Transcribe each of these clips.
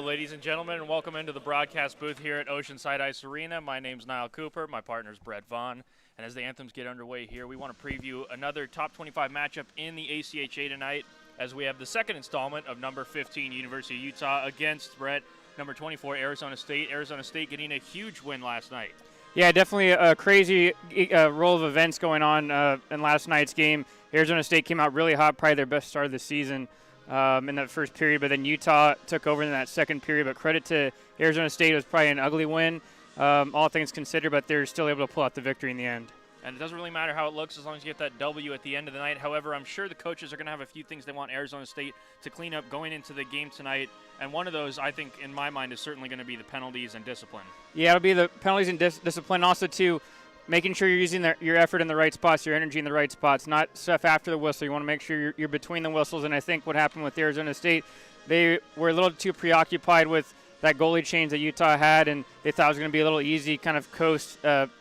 ladies and gentlemen, and welcome into the broadcast booth here at Oceanside Ice Arena. My name's Niall Cooper. My partner's Brett Vaughn. And as the anthems get underway here, we want to preview another top 25 matchup in the ACHA tonight, as we have the second installment of number 15, University of Utah, against, Brett, number 24, Arizona State. Arizona State getting a huge win last night. Yeah, definitely a crazy roll of events going on in last night's game. Arizona State came out really hot, probably their best start of the season in that first period, but then Utah took over in that second period. But credit to Arizona State, it was probably an ugly win, all things considered, but they're still able to pull out the victory in the end. And it doesn't really matter how it looks as long as you get that W at the end of the night. However, I'm sure the coaches are going to have a few things they want Arizona State to clean up going into the game tonight. And one of those, I think, in my mind, is certainly going to be the penalties and discipline. Yeah, it'll be the penalties and discipline. Also, too, making sure you're using your effort in the right spots, your energy in the right spots, not stuff after the whistle. You want to make sure you're between the whistles. And I think what happened with Arizona State, they were a little too preoccupied with that goalie change that Utah had, and they thought it was going to be a little easy kind of coast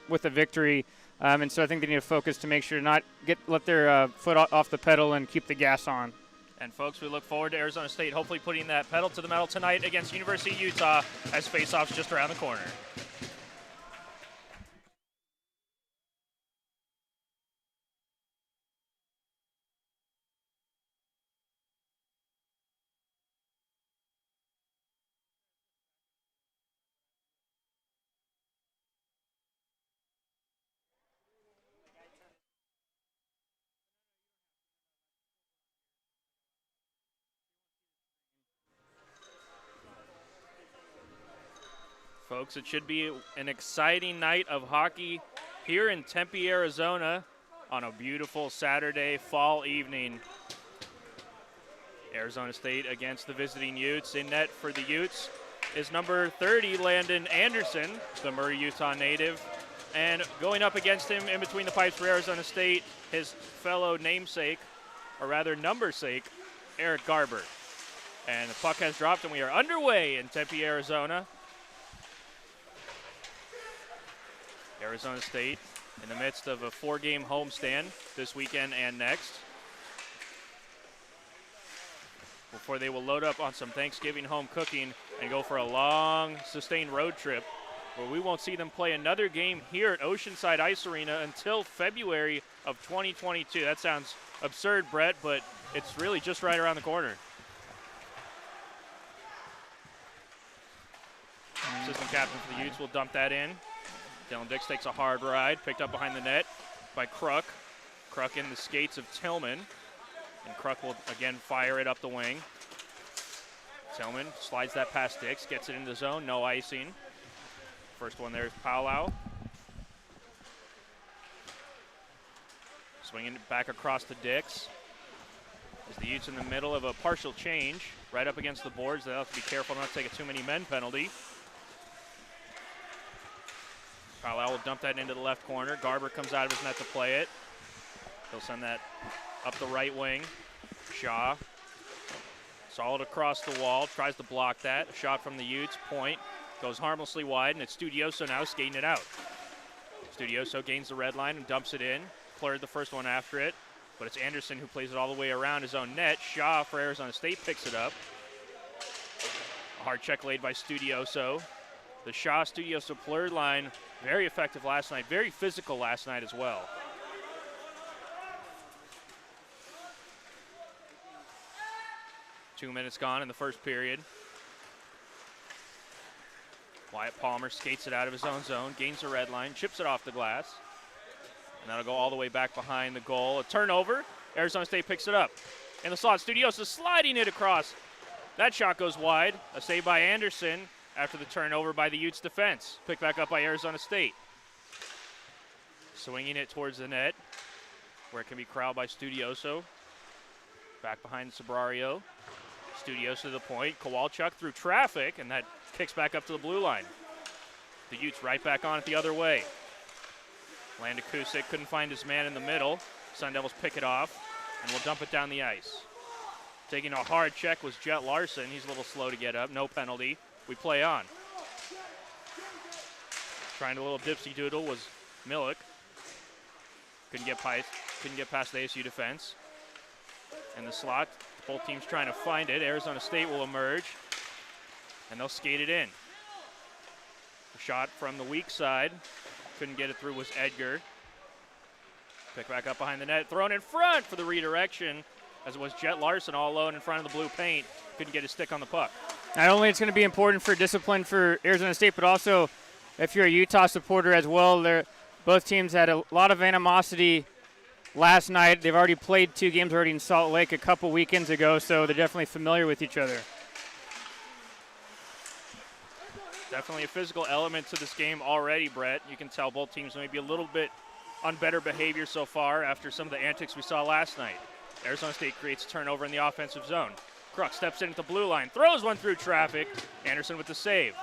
with a victory. And so I think they need to focus to make sure to not let their foot off the pedal and keep the gas on. And, folks, we look forward to Arizona State hopefully putting that pedal to the metal tonight against University of Utah as face-offs just around the corner. Folks, it should be an exciting night of hockey here in Tempe, Arizona on a beautiful Saturday fall evening. Arizona State against the visiting Utes. In net for the Utes is number 30, Landon Anderson, the Murray, Utah native. And going up against him in between the pipes for Arizona State, his fellow namesake, or rather numbersake, Eric Garber. And the puck has dropped and we are underway in Tempe, Arizona. Arizona State in the midst of a 4-game homestand this weekend and next, before they will load up on some Thanksgiving home cooking and go for a long, sustained road trip where we won't see them play another game here at Oceanside Ice Arena until February of 2022. That sounds absurd, Brett, but it's really just right around the corner. Assistant captain for the Utes will dump that in. Dylan Dix takes a hard ride, picked up behind the net by Kruk. Kruk in the skates of Tillman. And Kruk will again fire it up the wing. Tillman slides that past Dix, gets it into the zone, no icing. First one there is Palau. Swinging it back across to Dix. As the Utes in the middle of a partial change, right up against the boards. They'll have to be careful not to take a too many men penalty. Carlisle will dump that into the left corner. Garber comes out of his net to play it. He'll send that up the right wing. Shaw, solid across the wall, tries to block that. A shot from the Utes, point, goes harmlessly wide, and it's Studioso now skating it out. Studioso gains the red line and dumps it in. Cleared the first one after it, but it's Anderson who plays it all the way around his own net. Shaw for Arizona State picks it up. A hard check laid by Studioso. The Shaw-Studioso blurred line, very effective last night, very physical last night as well. Two minutes gone in the first period. Wyatt Palmer skates it out of his own zone, gains the red line, chips it off the glass. And that'll go all the way back behind the goal. A turnover, Arizona State picks it up. In the slot, Studioso sliding it across. That shot goes wide, a save by Anderson. After the turnover by the Utes defense. Picked back up by Arizona State. Swinging it towards the net, where it can be corralled by Studioso. Back behind Sabrario. Studioso to the point. Kowalchuk through traffic, and that kicks back up to the blue line. The Utes right back on it the other way. Landon Kusick couldn't find his man in the middle. Sun Devils pick it off, and will dump it down the ice. Taking a hard check was Jet Larson. He's a little slow to get up, no penalty. We play on. Trying a little dipsy doodle was Millick. Couldn't get past the ASU defense. In the slot, both teams trying to find it. Arizona State will emerge. and they'll skate it in. A shot from the weak side. Couldn't get it through was Edgar. Pick back up behind the net. Thrown in front for the redirection, as it was Jet Larson all alone in front of the blue paint. Couldn't get his stick on the puck. Not only it's going to be important for discipline for Arizona State, but also if you're a Utah supporter as well. Both teams had a lot of animosity last night. They've already played 2 games already in Salt Lake a couple weekends ago, so they're definitely familiar with each other. Definitely a physical element to this game already, Brett. You can tell both teams may be a little bit on better behavior so far after some of the antics we saw last night. Arizona State creates a turnover in the offensive zone. Kruk steps in at the blue line, throws one through traffic. Anderson with the save.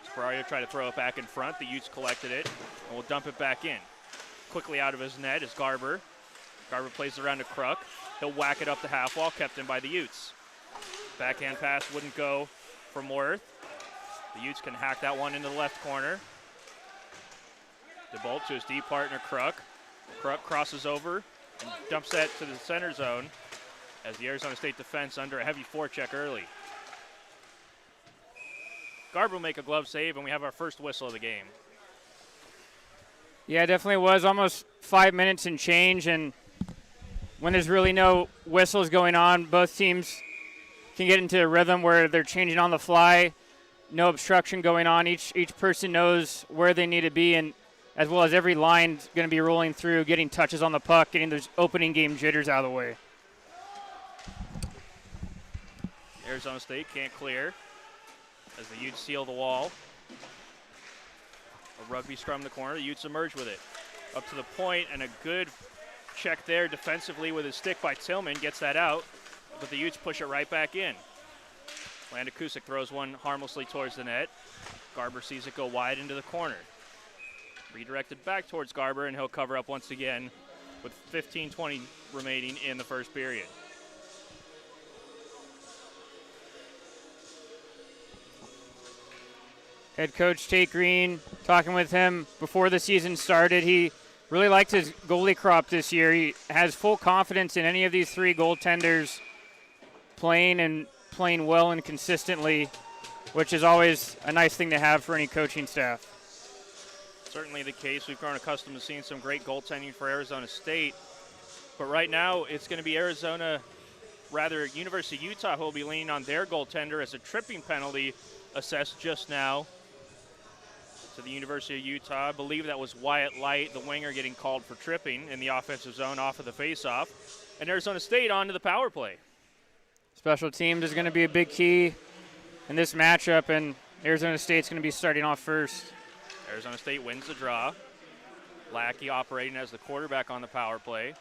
Sperario tried to throw it back in front. The Utes collected it and will dump it back in. Quickly out of his net is Garber. Garber plays around to Kruk. He'll whack it up the half wall, kept in by the Utes. Backhand pass wouldn't go from Worth. The Utes can hack that one into the left corner. DeBolt to his D partner, Kruk. Kruk crosses over and dumps that to the center zone as the Arizona State defense under a heavy forecheck early. Garber will make a glove save, and we have our first whistle of the game. Yeah, it definitely was almost 5 minutes and change, and when there's really no whistles going on, both teams can get into a rhythm where they're changing on the fly, no obstruction going on. Each person knows where they need to be, and as well as every line's going to be rolling through, getting touches on the puck, getting those opening game jitters out of the way. Arizona State can't clear as the Utes seal the wall. A rugby scrum in the corner. The Utes emerge with it. Up to the point, and a good check there defensively with his stick by Tillman. Gets that out, but the Utes push it right back in. Landa Kusick throws one harmlessly towards the net. Garber sees it go wide into the corner. Redirected back towards Garber, and he'll cover up once again with 15:20 remaining in the first period. Head coach Tate Green, talking with him before the season started. He really liked his goalie crop this year. He has full confidence in any of these 3 goaltenders playing well and consistently, which is always a nice thing to have for any coaching staff. Certainly the case. We've grown accustomed to seeing some great goaltending for Arizona State. But right now, it's going to be University of Utah who will be leaning on their goaltender as a tripping penalty assessed just now to the University of Utah. I believe that was Wyatt Light, the winger, getting called for tripping in the offensive zone off of the faceoff. And Arizona State on to the power play. Special teams is going to be a big key in this matchup, and Arizona State's going to be starting off first. Arizona State wins the draw. Lackey operating as the quarterback on the power play.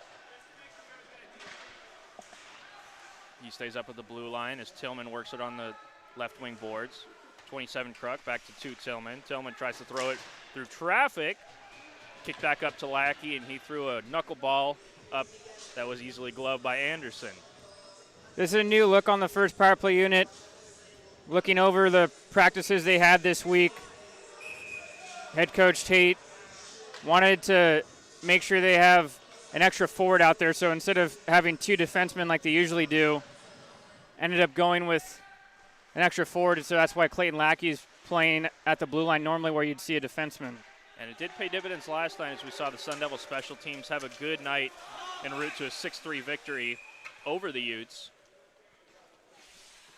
He stays up at the blue line as Tillman works it on the left wing boards. 27 Kruk, back to 2 Tillman. Tillman tries to throw it through traffic. Kicked back up to Lackey, and he threw a knuckleball up that was easily gloved by Anderson. This is a new look on the first power play unit. Looking over the practices they had this week, head coach Tate wanted to make sure they have an extra forward out there. So instead of having 2 defensemen like they usually do, ended up going with an extra forward. So that's why Clayton Lackey's playing at the blue line normally where you'd see a defenseman. And it did pay dividends last night as we saw the Sun Devil special teams have a good night en route to a 6-3 victory over the Utes.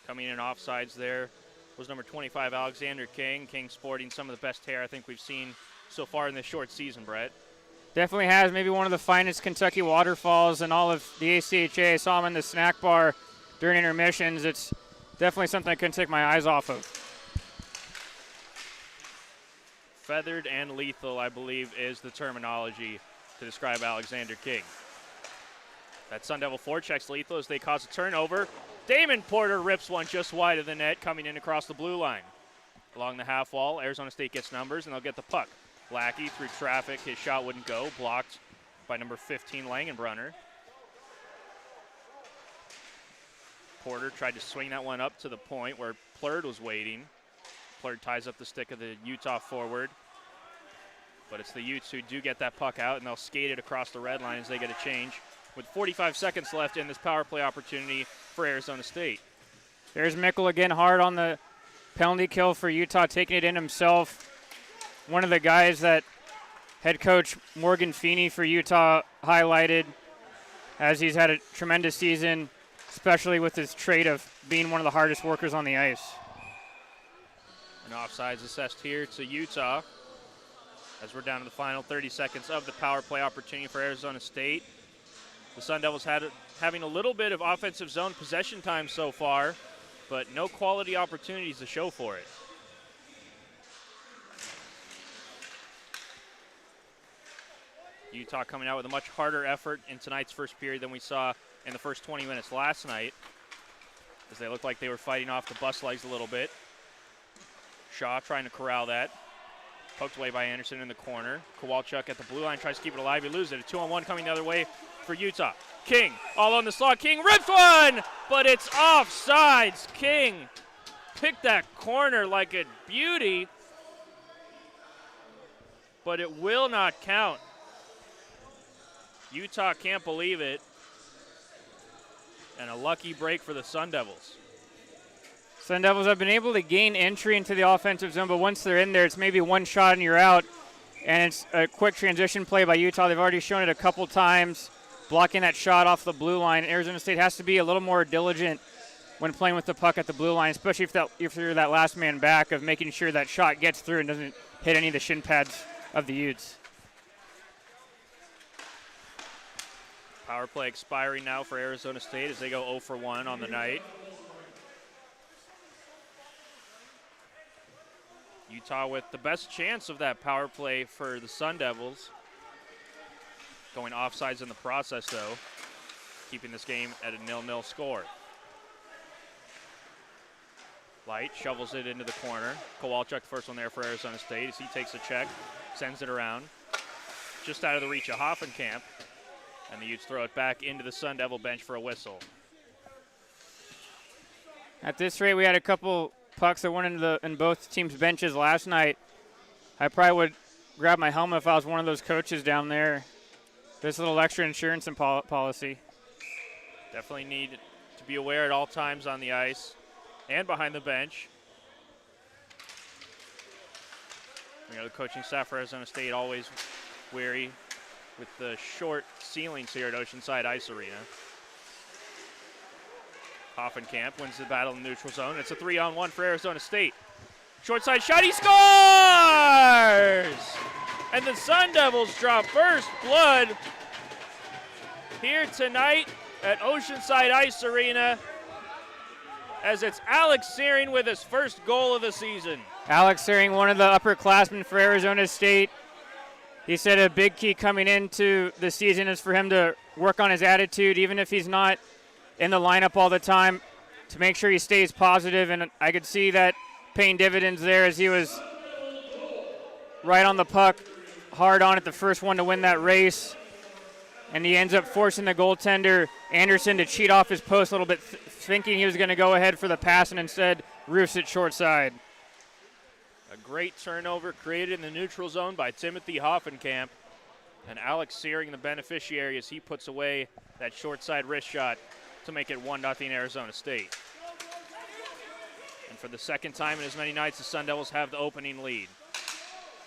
Coming in offsides there was number 25, Alexander King. King sporting some of the best hair I think we've seen so far in this short season, Brett. Definitely has maybe one of the finest Kentucky waterfalls in all of the ACHA. I saw him in the snack bar during intermissions. It's definitely something I couldn't take my eyes off of. Feathered and lethal, I believe, is the terminology to describe Alexander King. That Sun Devil forechecks lethal as they cause a turnover. Damon Porter rips one just wide of the net, coming in across the blue line. Along the half wall, Arizona State gets numbers, and they'll get the puck. Lackey through traffic, his shot wouldn't go, blocked by number 15, Langenbrunner. Porter tried to swing that one up to the point where Plurd was waiting. Plurd ties up the stick of the Utah forward. But it's the Utes who do get that puck out, and they'll skate it across the red line as they get a change with 45 seconds left in this power play opportunity for Arizona State. There's Mickle again, hard on the penalty kill for Utah, taking it in himself. One of the guys that head coach Morgan Feeney for Utah highlighted, as he's had a tremendous season, especially with his trait of being one of the hardest workers on the ice. An offsides assessed here to Utah as we're down to the final 30 seconds of the power play opportunity for Arizona State. The Sun Devils having a little bit of offensive zone possession time so far, but no quality opportunities to show for it. Utah coming out with a much harder effort in tonight's first period than we saw in the first 20 minutes last night, as they looked like they were fighting off the bus legs a little bit. Shaw trying to corral that. Poked away by Anderson in the corner. Kowalchuk at the blue line tries to keep it alive. He loses it. A 2-on-1 coming the other way for Utah. King all on the slot. King rips one, but it's offsides. King picked that corner like a beauty, but it will not count. Utah can't believe it. And a lucky break for the Sun Devils. Sun Devils have been able to gain entry into the offensive zone, but once they're in there, it's maybe one shot and you're out. And it's a quick transition play by Utah. They've already shown it a couple times, blocking that shot off the blue line. Arizona State has to be a little more diligent when playing with the puck at the blue line, especially if you're that last man back, of making sure that shot gets through and doesn't hit any of the shin pads of the Utes. Power play expiring now for Arizona State as they go 0 for 1 on the night. Utah with the best chance of that power play for the Sun Devils. Going offsides in the process, though, keeping this game at a 0-0 score. Light shovels it into the corner. Kowalchuk, the first one there for Arizona State, as he takes a check, sends it around. Just out of the reach of Hoffenkamp. And the Utes throw it back into the Sun Devil bench for a whistle. At this rate, we had a couple pucks that went in both teams' benches last night. I probably would grab my helmet if I was one of those coaches down there. There's a little extra insurance and policy. Definitely need to be aware at all times on the ice and behind the bench. You know, the coaching staff for Arizona State always wary with the short ceilings here at Oceanside Ice Arena. Hoffenkamp wins the battle in the neutral zone. It's a 3-on-1 for Arizona State. Short side shot, he scores! And the Sun Devils draw first blood here tonight at Oceanside Ice Arena, as it's Alex Searing with his first goal of the season. Alex Searing, one of the upperclassmen for Arizona State. He said a big key coming into the season is for him to work on his attitude, even if he's not in the lineup all the time, to make sure he stays positive. And I could see that paying dividends there, as he was right on the puck, hard on it, the first one to win that race. And he ends up forcing the goaltender, Anderson, to cheat off his post a little bit, thinking he was going to go ahead for the pass, and instead roofs it short side. A great turnover created in the neutral zone by Timothy Hoffenkamp. And Alex Searing, the beneficiary, as he puts away that short side wrist shot to make it 1-0 Arizona State. And for the second time in as many nights, the Sun Devils have the opening lead.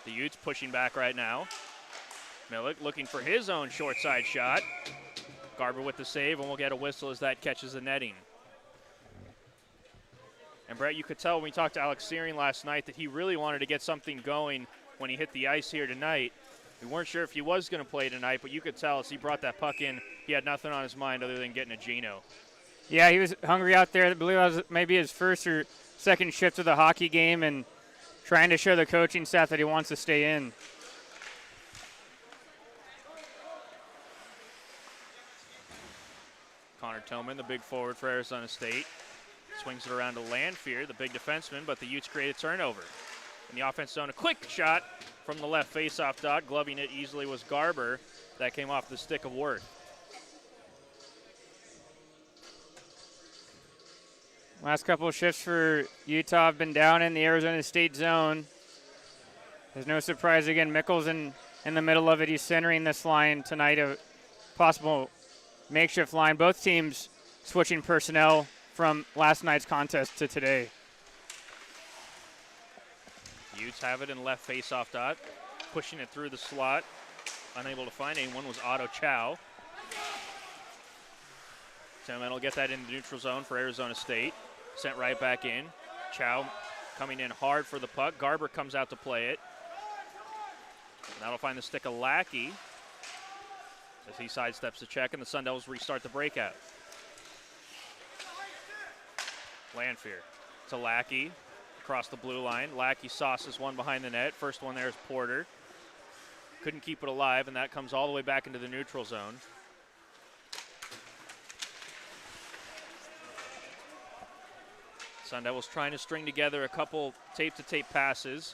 The Utes pushing back right now. Millick looking for his own short side shot. Garber with the save, and we'll get a whistle as that catches the netting. And Brett, you could tell when we talked to Alex Searing last night that he really wanted to get something going when he hit the ice here tonight. We weren't sure if he was going to play tonight, but you could tell as he brought that puck in, he had nothing on his mind other than getting a Gino. Yeah, he was hungry out there. I believe it was maybe his first or second shift of the hockey game, and trying to show the coaching staff that he wants to stay in. Connor Tillman, the big forward for Arizona State, swings it around to Landfear, the big defenseman, but the Utes create a turnover. In the offense zone, a quick shot from the left faceoff dot. Gloving it easily was Garber. That came off the stick of Worth. Last couple of shifts for Utah have been down in the Arizona State zone. There's no surprise again. Mickle's in the middle of it. He's centering this line tonight, a possible makeshift line. Both teams switching personnel from last night's contest to today. Utes have it in left face-off dot, pushing it through the slot. Unable to find anyone was Otto Chow. Sandman will get that in the neutral zone for Arizona State. Sent right back in. Chow coming in hard for the puck. Garber comes out to play it. And that'll find the stick of Lackey as he sidesteps the check, and the Sun Devils restart the breakout. Lanphier to Lackey across the blue line. Lackey sauces one behind the net. First one there is Porter. Couldn't keep it alive, and that comes all the way back into the neutral zone. Sun Devils trying to string together a couple tape-to-tape passes.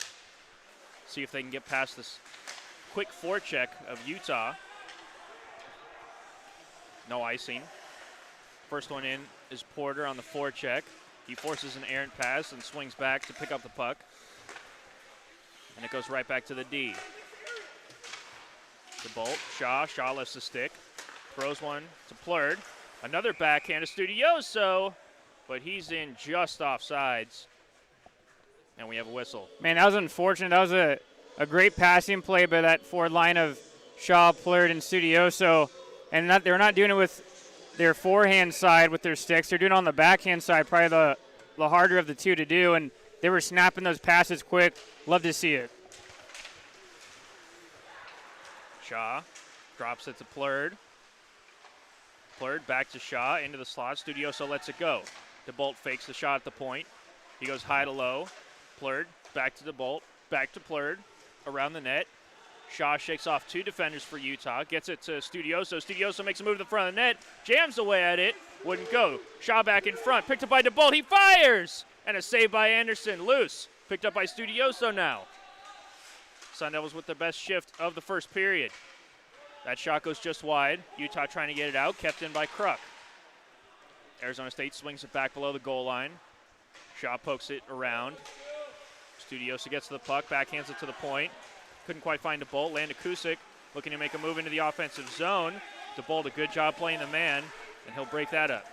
See if they can get past this quick forecheck of Utah. No icing. First one in is Porter on the forecheck. He forces an errant pass and swings back to pick up the puck. And it goes right back to the D. To Bolt. Shaw lifts the stick. Throws one to Plurd. Another backhand to Studioso, but he's in just off sides. And we have a whistle. Man, that was unfortunate. That was a great passing play by that forward line of Shaw, Plurd, and Studioso. And they're not doing it with their forehand side with their sticks. They're doing it on the backhand side, probably the harder of the two to do. And they were snapping those passes quick. Love to see it. Shaw drops it to Plurd. Plurd back to Shaw, into the slot. Studioso lets it go. DeBolt fakes the shot at the point. He goes high to low. Plurd back to DeBolt, back to Plurd, around the net. Shaw shakes off two defenders for Utah, gets it to Studioso. Studioso makes a move to the front of the net, jams away at it, wouldn't go. Shaw back in front, picked up by DeBolt, he fires! And a save by Anderson, loose. Picked up by Studioso now. Sun Devils with the best shift of the first period. That shot goes just wide. Utah trying to get it out, kept in by Kruk. Arizona State swings it back below the goal line. Shaw pokes it around. Studioso gets to the puck, backhands it to the point. Couldn't quite find DeBolt. Landakusik looking to make a move into the offensive zone. DeBolt, a good job playing the man, and he'll break that up.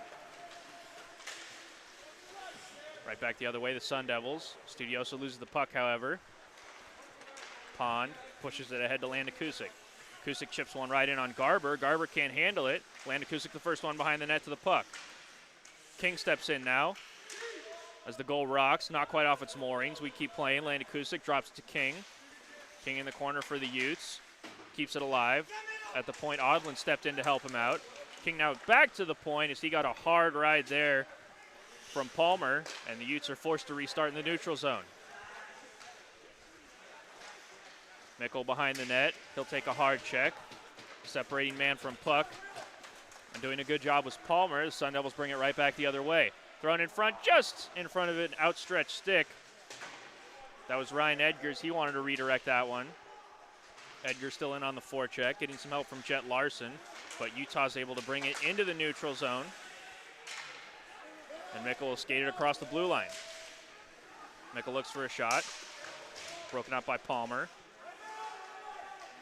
Right back the other way, the Sun Devils. Studioso loses the puck, however. Pond pushes it ahead to Landakusik. Kusick chips one right in on Garber. Garber can't handle it. Landakusik the first one behind the net to the puck. King steps in now as the goal rocks, not quite off its moorings. We keep playing. Landakusik drops it to King. King in the corner for the Utes. Keeps it alive. At the point, Odlin stepped in to help him out. King now back to the point as he got a hard ride there from Palmer, and the Utes are forced to restart in the neutral zone. Mickle behind the net. He'll take a hard check. Separating man from puck. And doing a good job was Palmer. The Sun Devils bring it right back the other way. Thrown in front, just in front of an outstretched stick. That was Ryan Edgars. He wanted to redirect that one. Edgar still in on the forecheck, getting some help from Jet Larson, but Utah's able to bring it into the neutral zone. And Mickle will skate it across the blue line. Mickle looks for a shot. Broken up by Palmer.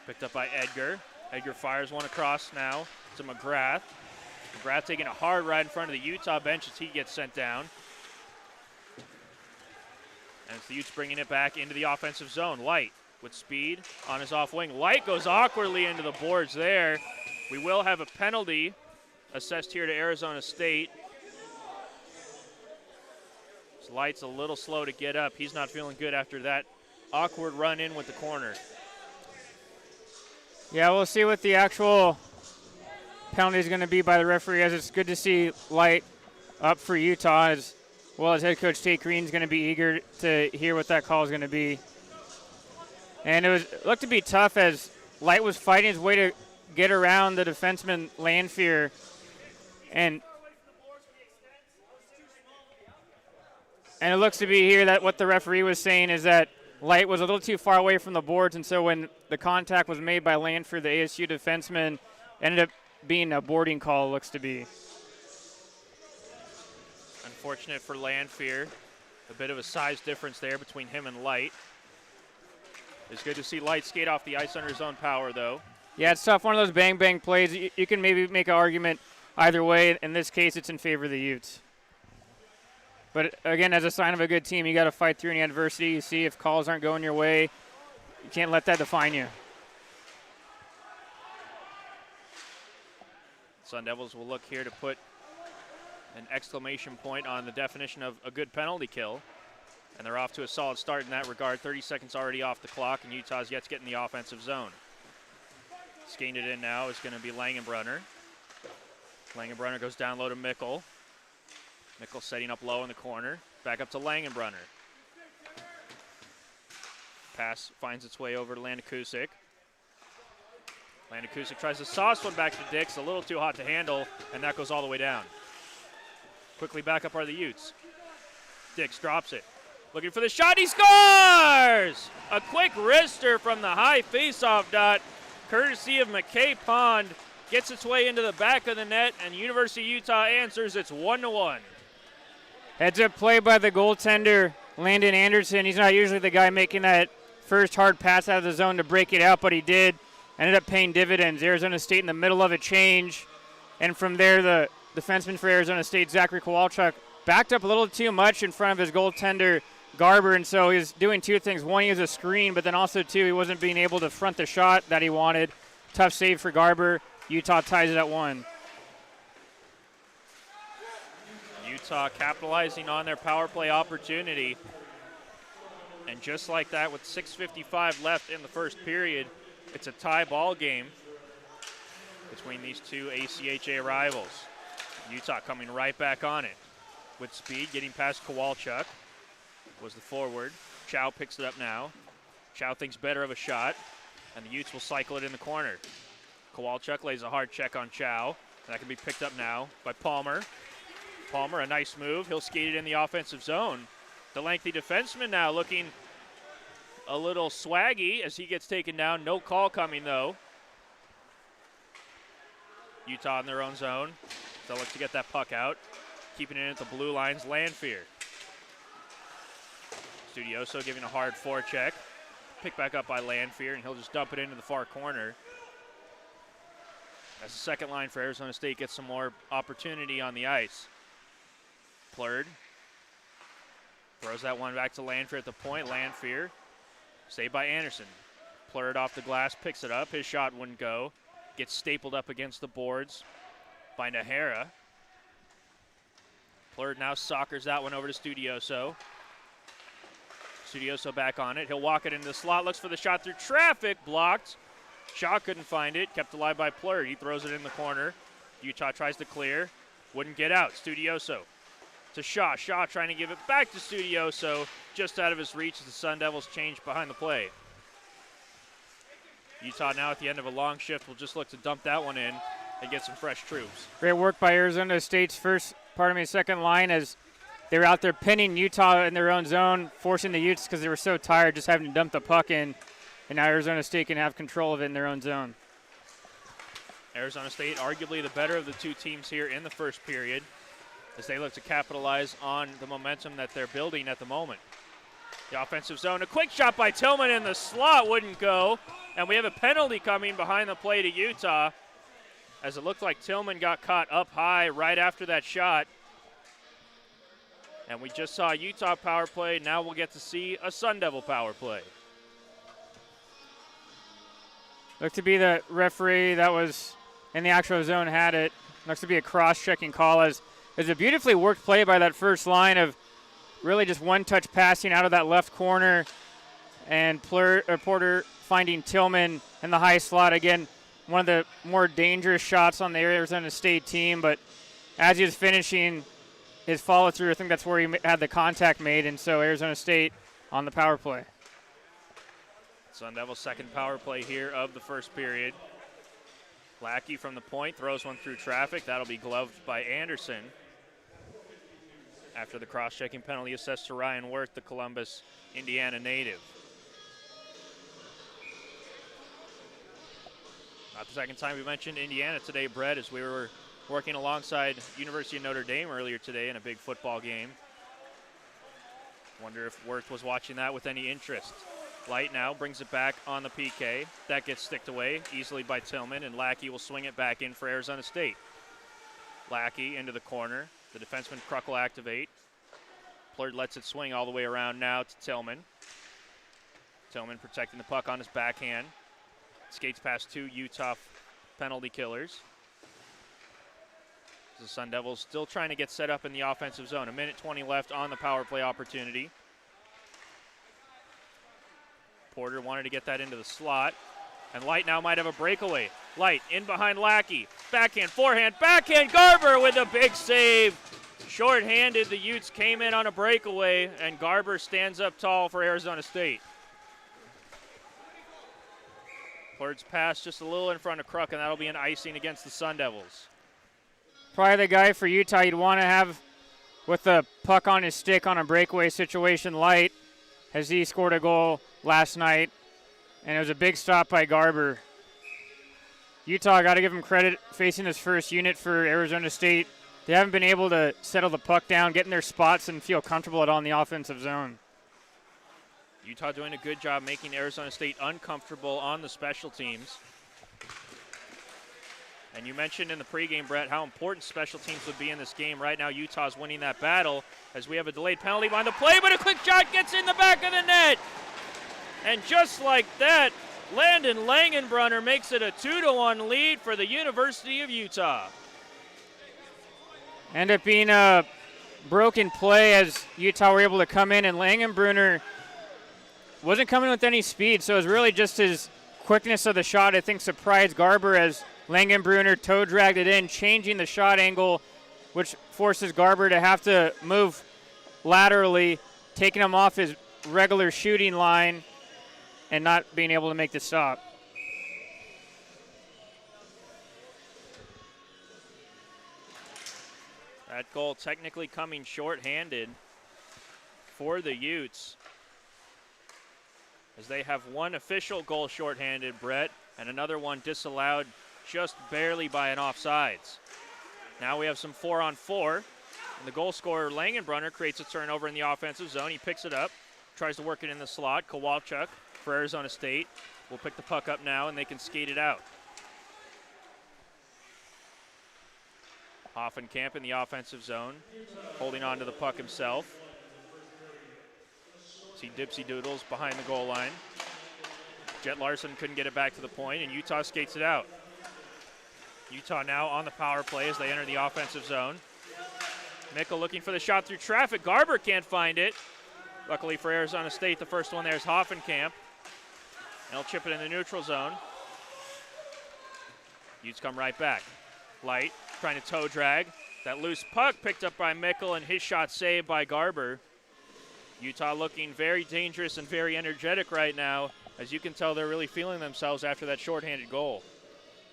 Picked up by Edgar. Edgar fires one across now to McGrath. McGrath taking a hard ride in front of the Utah bench as he gets sent down. And it's the Utes bringing it back into the offensive zone. Light with speed on his off wing. Light goes awkwardly into the boards there. We will have a penalty assessed here to Arizona State. Light's a little slow to get up. He's not feeling good after that awkward run in with the corner. Yeah, we'll see what the actual penalty is going to be by the referee, as it's good to see Light up for Utah, as well as head coach Tate Green's going to be eager to hear what that call is going to be. And it looked to be tough as Light was fighting his way to get around the defenseman Lanphier. And it looks to be here that what the referee was saying is that Light was a little too far away from the boards, and so when the contact was made by Lanphier, the ASU defenseman, ended up being a boarding call, it looks to be. Unfortunate for Lanphier. A bit of a size difference there between him and Light. It's good to see Light skate off the ice under his own power, though. Yeah, it's tough. One of those bang-bang plays. You can maybe make an argument either way. In this case, it's in favor of the Utes. But again, as a sign of a good team, you got to fight through any adversity. You see if calls aren't going your way, you can't let that define you. Sun Devils will look here to put an exclamation point on the definition of a good penalty kill. And they're off to a solid start in that regard. 30 seconds already off the clock, and Utah's yet to get in the offensive zone. Skating it in now is going to be Langenbrunner. Langenbrunner goes down low to Mickle. Mickle setting up low in the corner. Back up to Langenbrunner. Pass finds its way over to Landakusik. Landakusik tries to sauce one back to Dix. A little too hot to handle, and that goes all the way down. Quickly back up are the Utes. Dix drops it. Looking for the shot, he scores! A quick wrister from the high faceoff dot, courtesy of McKay Pond, gets its way into the back of the net, and University of Utah answers. It's 1-1. Heads up play by the goaltender, Landon Anderson. He's not usually the guy making that first hard pass out of the zone to break it out, but he did. Ended up paying dividends. Arizona State in the middle of a change, and from there the defenseman for Arizona State, Zachary Kowalchuk, backed up a little too much in front of his goaltender, Garber, and so he's doing two things. One, he was a screen, but then also, two, he wasn't being able to front the shot that he wanted. Tough save for Garber. Utah ties it at 1. Utah capitalizing on their power play opportunity. And just like that, with 6:55 left in the first period, it's a tie ball game between these two ACHA rivals. Utah coming right back on it with speed, getting past Kowalchuk. Was the forward. Chow picks it up now. Chow thinks better of a shot, and the Utes will cycle it in the corner. Kowalchuk lays a hard check on Chow. That can be picked up now by Palmer. Palmer, a nice move. He'll skate it in the offensive zone. The lengthy defenseman now looking a little swaggy as he gets taken down. No call coming, though. Utah in their own zone. They'll look to get that puck out. Keeping it at the blue lines, Lanfear. Studioso giving a hard forecheck. Picked back up by Lanfear, and he'll just dump it into the far corner. As the second line for Arizona State gets some more opportunity on the ice. Plurd throws that one back to Lanfear at the point. Lanfear saved by Anderson. Plurd off the glass, picks it up. His shot wouldn't go. Gets stapled up against the boards by Nahara. Plurd now soccers that one over to Studioso. Studioso back on it. He'll walk it into the slot, looks for the shot through traffic, blocked. Shaw couldn't find it, kept alive by Plurd. He throws it in the corner. Utah tries to clear, wouldn't get out. Studioso to Shaw. Shaw trying to give it back to Studioso, just out of his reach as the Sun Devils change behind the play. Utah now at the end of a long shift will just look to dump that one in and get some fresh troops. Great work by Arizona State's second line as they were out there pinning Utah in their own zone, forcing the Utes because they were so tired just having to dump the puck in, and now Arizona State can have control of it in their own zone. Arizona State arguably the better of the two teams here in the first period as they look to capitalize on the momentum that they're building at the moment. The offensive zone, a quick shot by Tillman in the slot wouldn't go, and we have a penalty coming behind the play to Utah as it looked like Tillman got caught up high right after that shot. And we just saw a Utah power play. Now we'll get to see a Sun Devil power play. Looked to be the referee that was in the actual zone had it. Looks to be a cross-checking call as a beautifully worked play by that first line of really just one-touch passing out of that left corner. And Porter finding Tillman in the high slot. Again, one of the more dangerous shots on the Arizona State team. But as he was finishing his follow-through, I think that's where he had the contact made, and so Arizona State on the power play. Sun Devils' second power play here of the first period. Lackey from the point throws one through traffic. That'll be gloved by Anderson. After the cross-checking penalty assessed to Ryan Wirth, the Columbus, Indiana native. Not the second time we mentioned Indiana today, Brett, as we were working alongside University of Notre Dame earlier today in a big football game. Wonder if Wirth was watching that with any interest. Light now brings it back on the PK. That gets sticked away easily by Tillman, and Lackey will swing it back in for Arizona State. Lackey into the corner. The defenseman Kruck will activate. Plurd lets it swing all the way around now to Tillman. Tillman protecting the puck on his backhand. Skates past 2 Utah penalty killers. The Sun Devils still trying to get set up in the offensive zone. 1:20 left on the power play opportunity. Porter wanted to get that into the slot. And Light now might have a breakaway. Light in behind Lackey. Backhand, forehand, backhand. Garber with a big save. Short-handed, the Utes came in on a breakaway, and Garber stands up tall for Arizona State. Plurd's pass just a little in front of Kruk, and that'll be an icing against the Sun Devils. Probably the guy for Utah you'd want to have with the puck on his stick on a breakaway situation. Light, as he scored a goal last night, and it was a big stop by Garber. Utah, got to give him credit facing this first unit for Arizona State. They haven't been able to settle the puck down, get in their spots, and feel comfortable at all in the offensive zone. Utah doing a good job making Arizona State uncomfortable on the special teams. And you mentioned in the pregame, Brett, how important special teams would be in this game. Right now, Utah's winning that battle as we have a delayed penalty behind the play, but a quick shot gets in the back of the net. And just like that, Landon Langenbrunner makes it a 2-1 lead for the University of Utah. Ended up being a broken play as Utah were able to come in, and Langenbrunner wasn't coming with any speed, so it was really just his quickness of the shot, I think, surprised Garber as Langenbrunner toe dragged it in, changing the shot angle, which forces Garber to have to move laterally, taking him off his regular shooting line and not being able to make the stop. That goal technically coming short-handed for the Utes, as they have one official goal short-handed, Brett, and another one disallowed just barely by an offsides. Now we have some 4-on-4, and the goal scorer Langenbrunner creates a turnover in the offensive zone. He picks it up, tries to work it in the slot. Kowalchuk for Arizona State will pick the puck up now, and they can skate it out. Hoffenkamp in the offensive zone, holding on to the puck himself. See Dipsy Doodles behind the goal line. Jet Larson couldn't get it back to the point, and Utah skates it out. Utah now on the power play as they enter the offensive zone. Mickle looking for the shot through traffic. Garber can't find it. Luckily for Arizona State, the first one there is Hoffenkamp. And he'll chip it in the neutral zone. Utes come right back. Light trying to toe drag. That loose puck picked up by Mickle, and his shot saved by Garber. Utah looking very dangerous and very energetic right now. As you can tell, they're really feeling themselves after that shorthanded goal.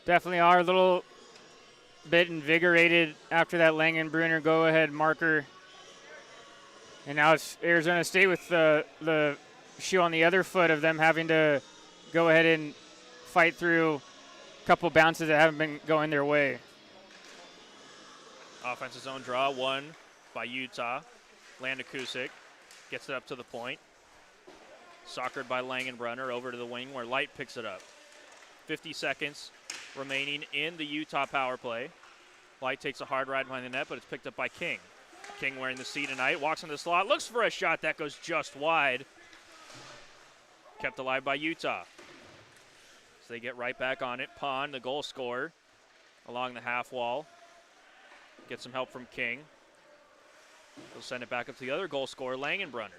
Definitely are a little bit invigorated after that Langenbrunner go-ahead marker. And now it's Arizona State with the shoe on the other foot of them having to go ahead and fight through a couple bounces that haven't been going their way. Offensive zone draw, won by Utah. Landakusik gets it up to the point. Soccered by Langenbrunner over to the wing where Light picks it up. 50 seconds remaining in the Utah power play. Light takes a hard ride behind the net, but it's picked up by King. King wearing the C tonight, walks in the slot, looks for a shot that goes just wide. Kept alive by Utah. So they get right back on it. Pond, the goal scorer, along the half wall. Get some help from King. He'll send it back up to the other goal scorer, Langenbrunner.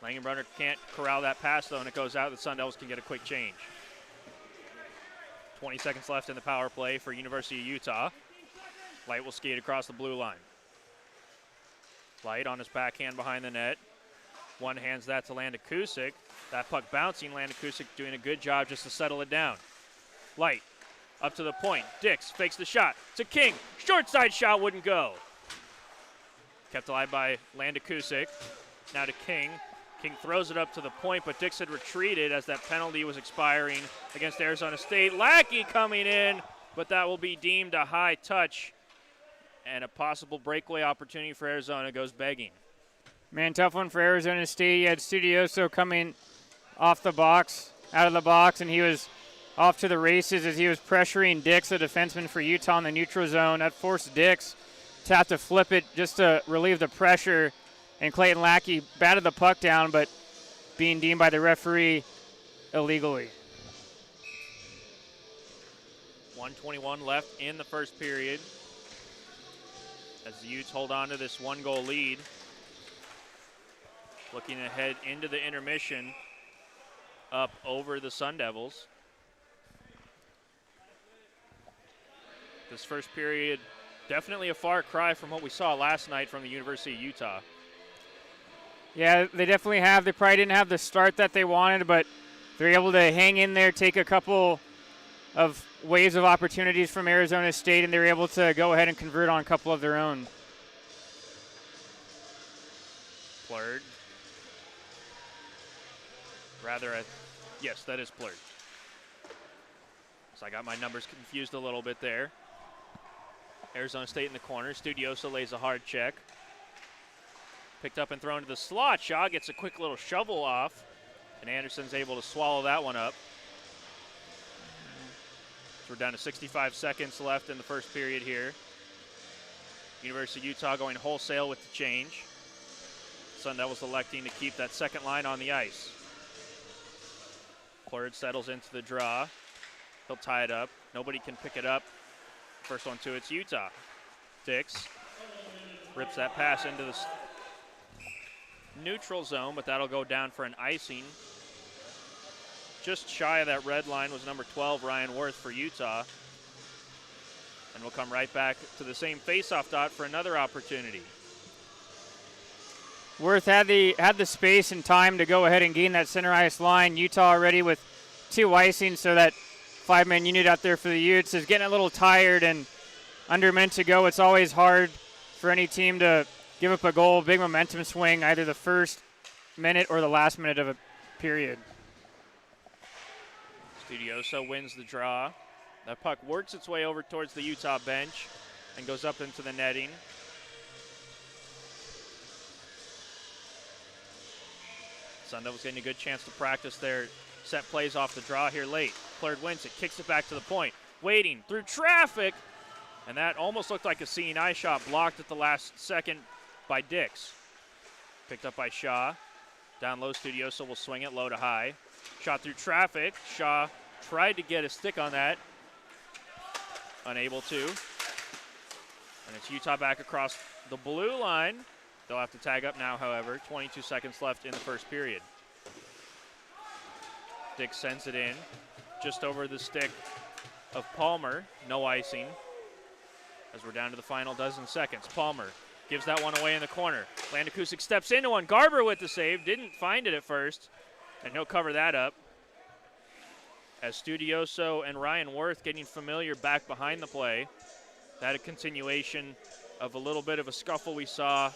Langenbrunner can't corral that pass, though, and it goes out. The Sun Devils can get a quick change. 20 seconds left in the power play for University of Utah. Light will skate across the blue line. Light on his backhand behind the net. One hands that to Landakusik. That puck bouncing, Landakusik doing a good job just to settle it down. Light up to the point. Dix fakes the shot to King. Short side shot wouldn't go. Kept alive by Landakusik. Now to King. King throws it up to the point, but Dix had retreated as that penalty was expiring against Arizona State. Lackey coming in, but that will be deemed a high touch, and a possible breakaway opportunity for Arizona goes begging. Man, tough one for Arizona State. You had Studioso coming off the box, out of the box, and he was off to the races as he was pressuring Dix, a defenseman for Utah, in the neutral zone. That forced Dix to have to flip it just to relieve the pressure. and Clayton Lackey batted the puck down, but being deemed by the referee illegally. 1:21 left in the first period as the Utes hold on to this 1-goal lead. Looking ahead into the intermission up over the Sun Devils. This first period, definitely a far cry from what we saw last night from the University of Utah. Yeah, they definitely have. They probably didn't have the start that they wanted, but they're able to hang in there, take a couple of waves of opportunities from Arizona State, and they're able to go ahead and convert on a couple of their own. Blurred. Yes, that is blurred. So I got my numbers confused a little bit there. Arizona State in the corner. Studioso lays a hard check. Picked up and thrown to the slot. Shaw gets a quick little shovel off, and Anderson's able to swallow that one up. So we're down to 65 seconds left in the first period here. University of Utah going wholesale with the change. Sun Devils electing to keep that second line on the ice. Plurd settles into the draw. He'll tie it up. Nobody can pick it up. First one to it's Utah. Dix rips that pass into the neutral zone, but that'll go down for an icing. Just shy of that red line was number 12, Ryan Worth for Utah. And we'll come right back to the same faceoff dot for another opportunity. Worth had the space and time to go ahead and gain that center ice line. Utah already with 2 icings, so that 5-man unit out there for the Utes is getting a little tired, and under a minute to go, it's always hard for any team to give up a goal. Big momentum swing, either the first minute or the last minute of a period. Studioso wins the draw. That puck works its way over towards the Utah bench and goes up into the netting. Sun Devils getting a good chance to practice their set plays off the draw here late. Plurd wins it, kicks it back to the point. Waiting through traffic, and that almost looked like a seeing eye shot, blocked at the last second by Dix. Picked up by Shaw. Down low, Studioso will swing it low to high. Shot through traffic. Shaw tried to get a stick on that. Unable to. And it's Utah back across the blue line. They'll have to tag up now, however. 22 seconds left in the first period. Dix sends it in just over the stick of Palmer. No icing as we're down to the final dozen seconds. Palmer gives that one away in the corner. Landakusik steps into one. Garber with the save. Didn't find it at first, and he'll cover that up. As Studioso and Ryan Worth getting familiar back behind the play. That a continuation of a little bit of a scuffle we saw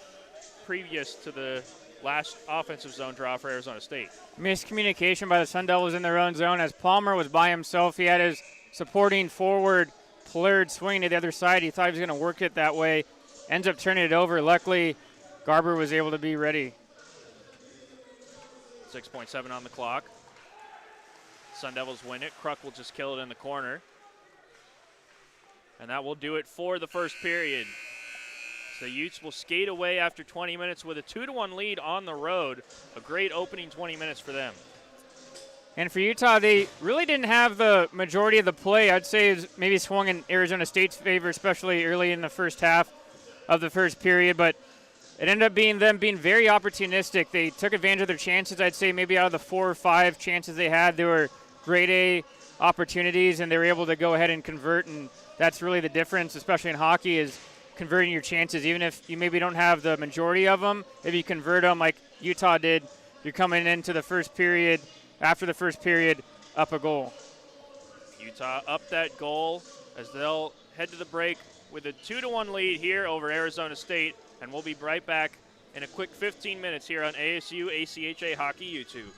previous to the last offensive zone draw for Arizona State. Miscommunication by the Sun Devils in their own zone as Palmer was by himself. He had his supporting forward Plurd swinging to the other side. He thought he was going to work it that way. Ends up turning it over. Luckily, Garber was able to be ready. 6.7 on the clock. Sun Devils win it. Kruk will just kill it in the corner. And that will do it for the first period. So the Utes will skate away after 20 minutes with a 2-1 lead on the road. A great opening 20 minutes for them. And for Utah, they really didn't have the majority of the play. I'd say it maybe swung in Arizona State's favor, especially early in the first half of the first period. But it ended up being them being very opportunistic. They took advantage of their chances. I'd say maybe out of the 4 or 5 chances they had, they were grade A opportunities, and they were able to go ahead and convert. And that's really the difference, especially in hockey, is converting your chances. Even if you maybe don't have the majority of them, if you convert them like Utah did, you're coming into the first period, after the first period, up a goal. Utah up that goal as they'll head to the break with a 2-1 lead here over Arizona State, and we'll be right back in a quick 15 minutes here on ASU ACHA Hockey YouTube.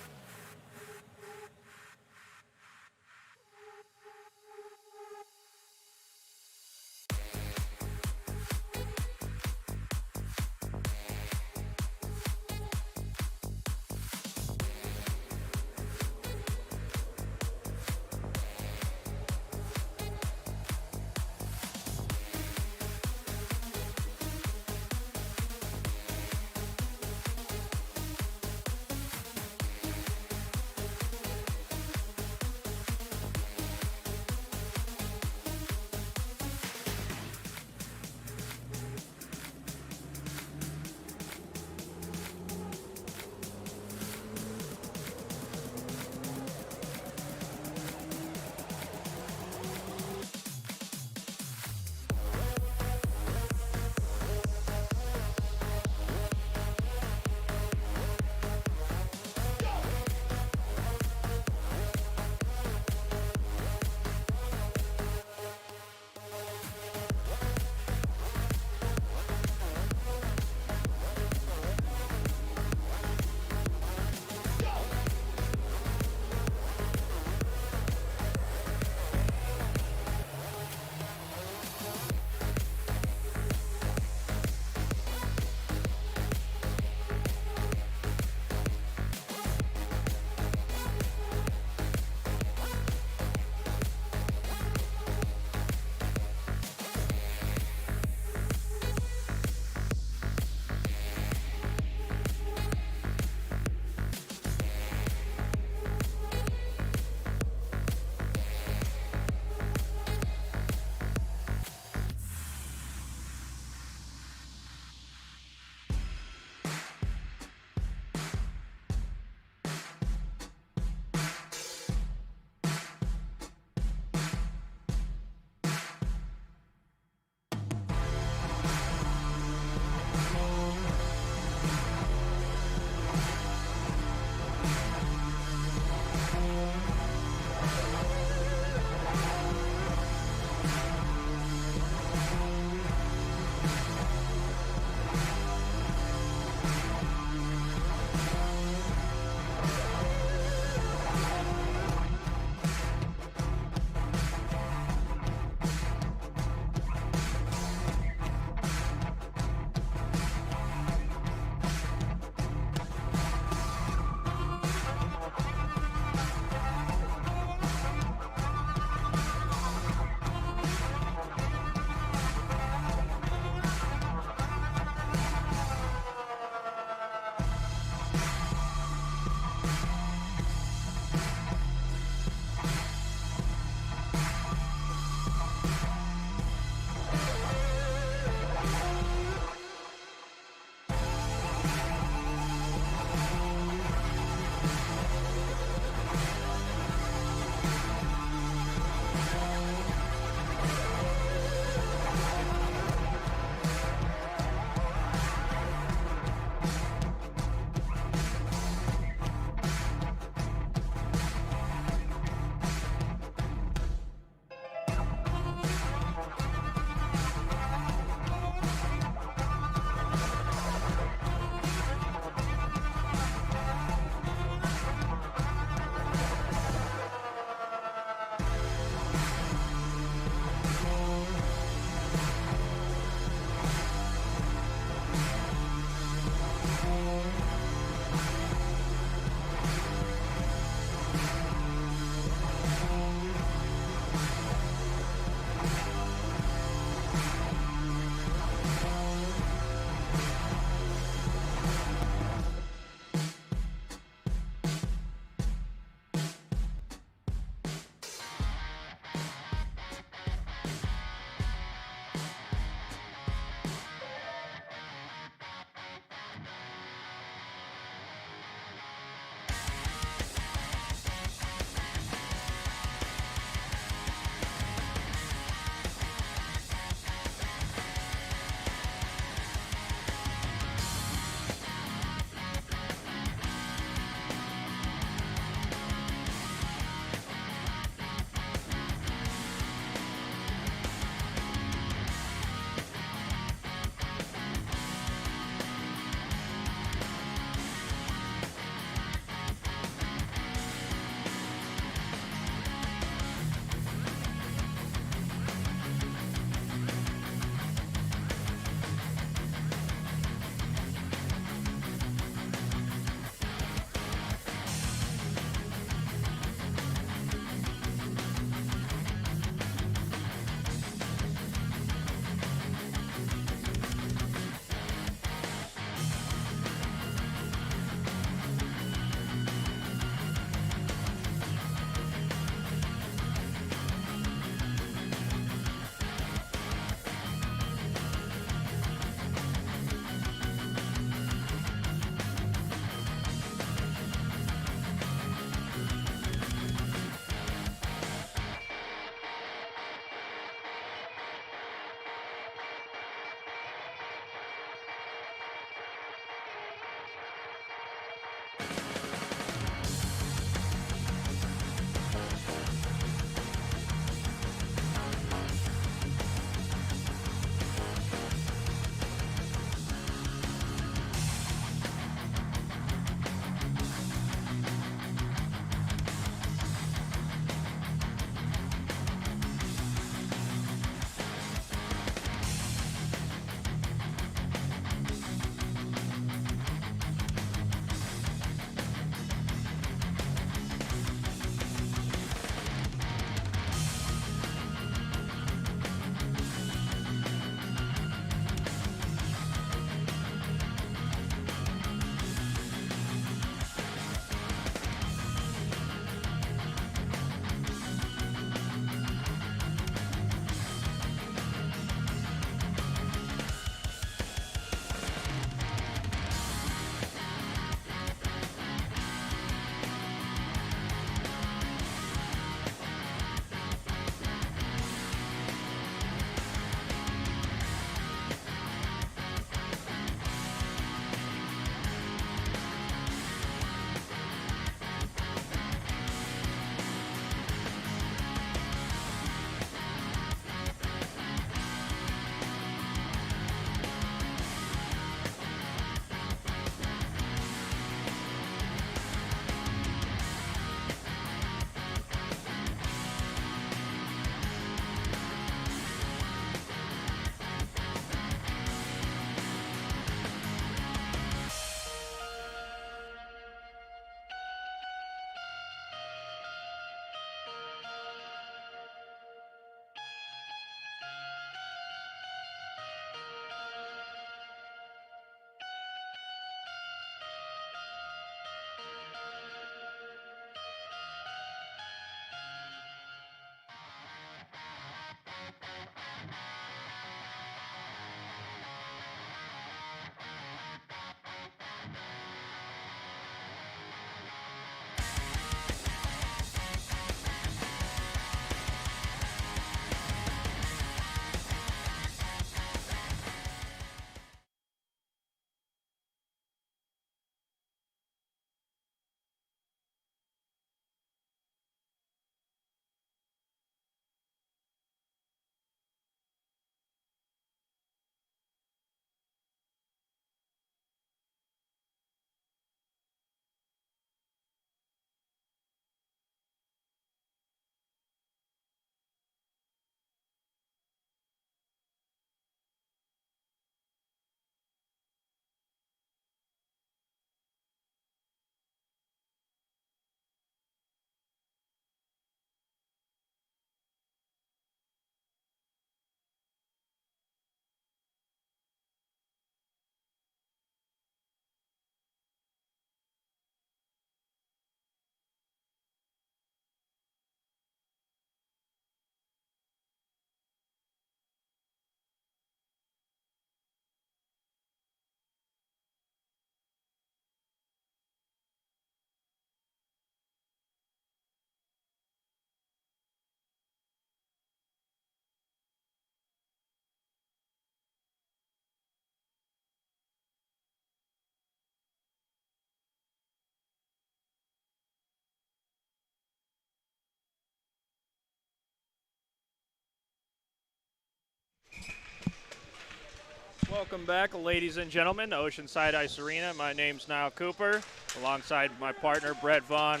Welcome back, ladies and gentlemen, to Oceanside Ice Arena. My name's Niall Cooper, alongside my partner, Brett Vaughn.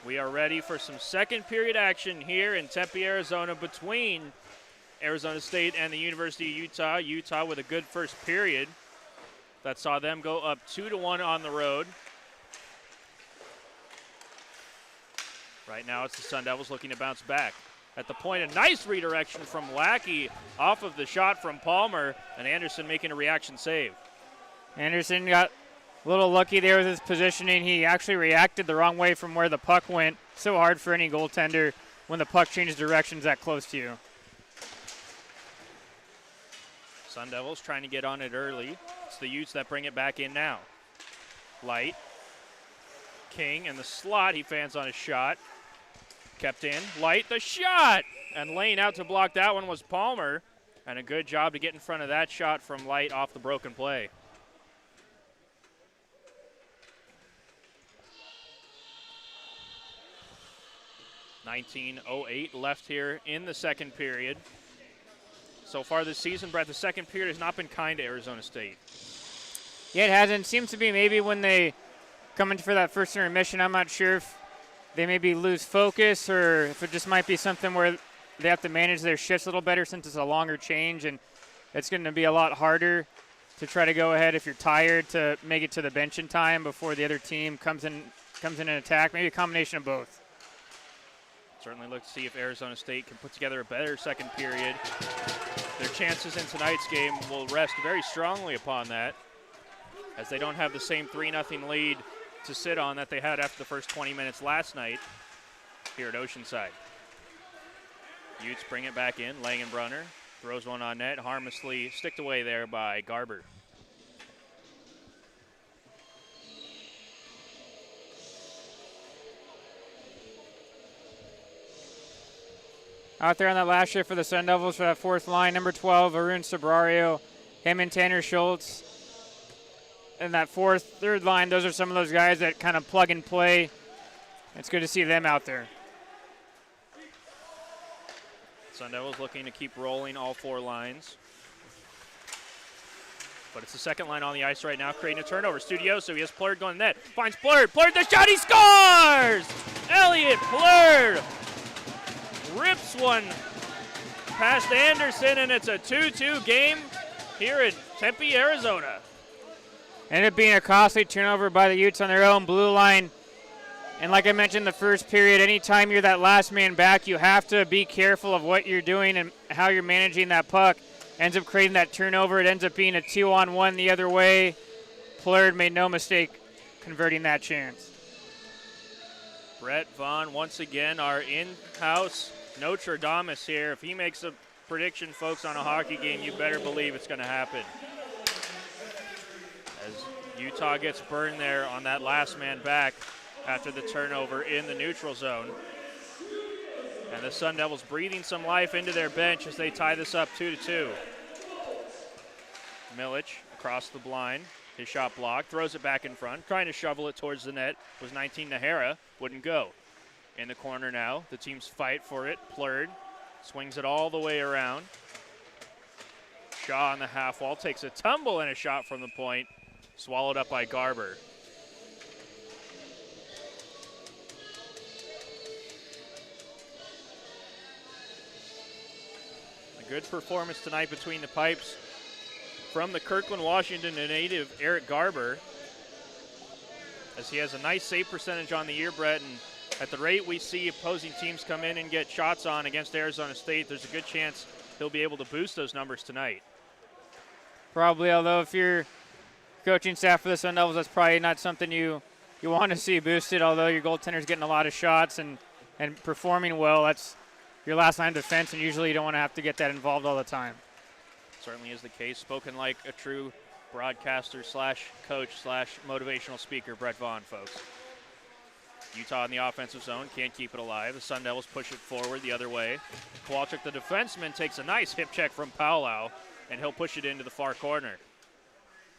We are ready for some second period action here in Tempe, Arizona, between Arizona State and the University of Utah. Utah with a good first period that saw them go up 2-1 on the road. Right now it's the Sun Devils looking to bounce back. At the point, a nice redirection from Lackey off of the shot from Palmer, and Anderson making a reaction save. Anderson got a little lucky there with his positioning. He actually reacted the wrong way from where the puck went. So hard for any goaltender when the puck changes directions that close to you. Sun Devils trying to get on it early. It's the Utes that bring it back in now. Light. King in the slot. He fans on his shot. Kept in. Light the shot! And laying out to block that one was Palmer. And a good job to get in front of that shot from Light off the broken play. .19:08 left here in the second period. So far this season, Brett, the second period has not been kind to Arizona State. Yeah, it hasn't. Seems to be maybe when they come in for that first intermission, I'm not sure if they maybe lose focus or if it just might be something where they have to manage their shifts a little better since it's a longer change, and it's going to be a lot harder to try to go ahead if you're tired to make it to the bench in time before the other team comes in and attack. Maybe a combination of both. Certainly look to see if Arizona State can put together a better second period. Their chances in tonight's game will rest very strongly upon that, as they don't have the same 3-0 lead to sit on that they had after the first 20 minutes last night here at Oceanside. Utes bring it back in. Langenbrunner throws one on net, harmlessly sticked away there by Garber. Out there on that last shift for the Sun Devils for that fourth line, number 12, Arun Sabrario, him and Tanner Schultz. And that third line, those are some of those guys that kind of plug and play. It's good to see them out there. Sun Devils looking to keep rolling all four lines. But it's the second line on the ice right now, creating a turnover. Studioso, he has Plurd going net. Finds Plurd. Plurd the shot, he scores! Elliot Plurd rips one past Anderson, and it's a 2-2 game here in Tempe, Arizona. Ended up being a costly turnover by the Utes on their own blue line. And like I mentioned in the first period, anytime you're that last man back, you have to be careful of what you're doing and how you're managing that puck. Ends up creating that turnover. It ends up being a 2-on-1 the other way. Plurd made no mistake converting that chance. Brett Vaughn, once again, our in-house Notre Dame here. If he makes a prediction, folks, on a hockey game, you better believe it's going to happen. As Utah gets burned there on that last man back after the turnover in the neutral zone. And the Sun Devils breathing some life into their bench as they tie this up 2-2. Milic across the blind. His shot blocked, throws it back in front, trying to shovel it towards the net. Was 19 Nahara, wouldn't go. In the corner now, the teams fight for it. Plurd swings it all the way around. Shaw on the half wall takes a tumble and a shot from the point. Swallowed up by Garber. A good performance tonight between the pipes from the Kirkland, Washington native Eric Garber, as he has a nice save percentage on the year, Brett, and at the rate we see opposing teams come in and get shots on against Arizona State, there's a good chance he'll be able to boost those numbers tonight. Probably, although if you're coaching staff for the Sun Devils, that's probably not something you want to see boosted, although your goaltender's getting a lot of shots and performing well. That's your last line of defense, and usually you don't want to have to get that involved all the time. Certainly is the case. Spoken like a true broadcaster slash coach slash motivational speaker, Brett Vaughn, folks. Utah in the offensive zone, can't keep it alive. The Sun Devils push it forward the other way. Kowalczyk, the defenseman, takes a nice hip check from Paolau, and he'll push it into the far corner.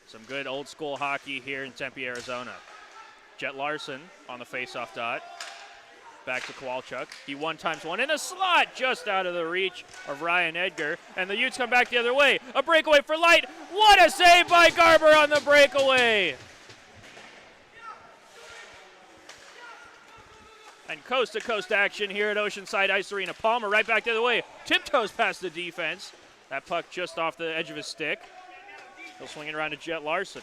Some good old school hockey here in Tempe, Arizona. Jet Larson on the faceoff dot. Back to Kowalchuk. He 1x1 in a slot just out of the reach of Ryan Edgar. And the Utes come back the other way. A breakaway for Light. What a save by Garber on the breakaway. And coast-to-coast action here at Oceanside Ice Arena. Palmer right back the other way. Tiptoes past the defense. That puck just off the edge of his stick. He'll swing it around to Jet Larson.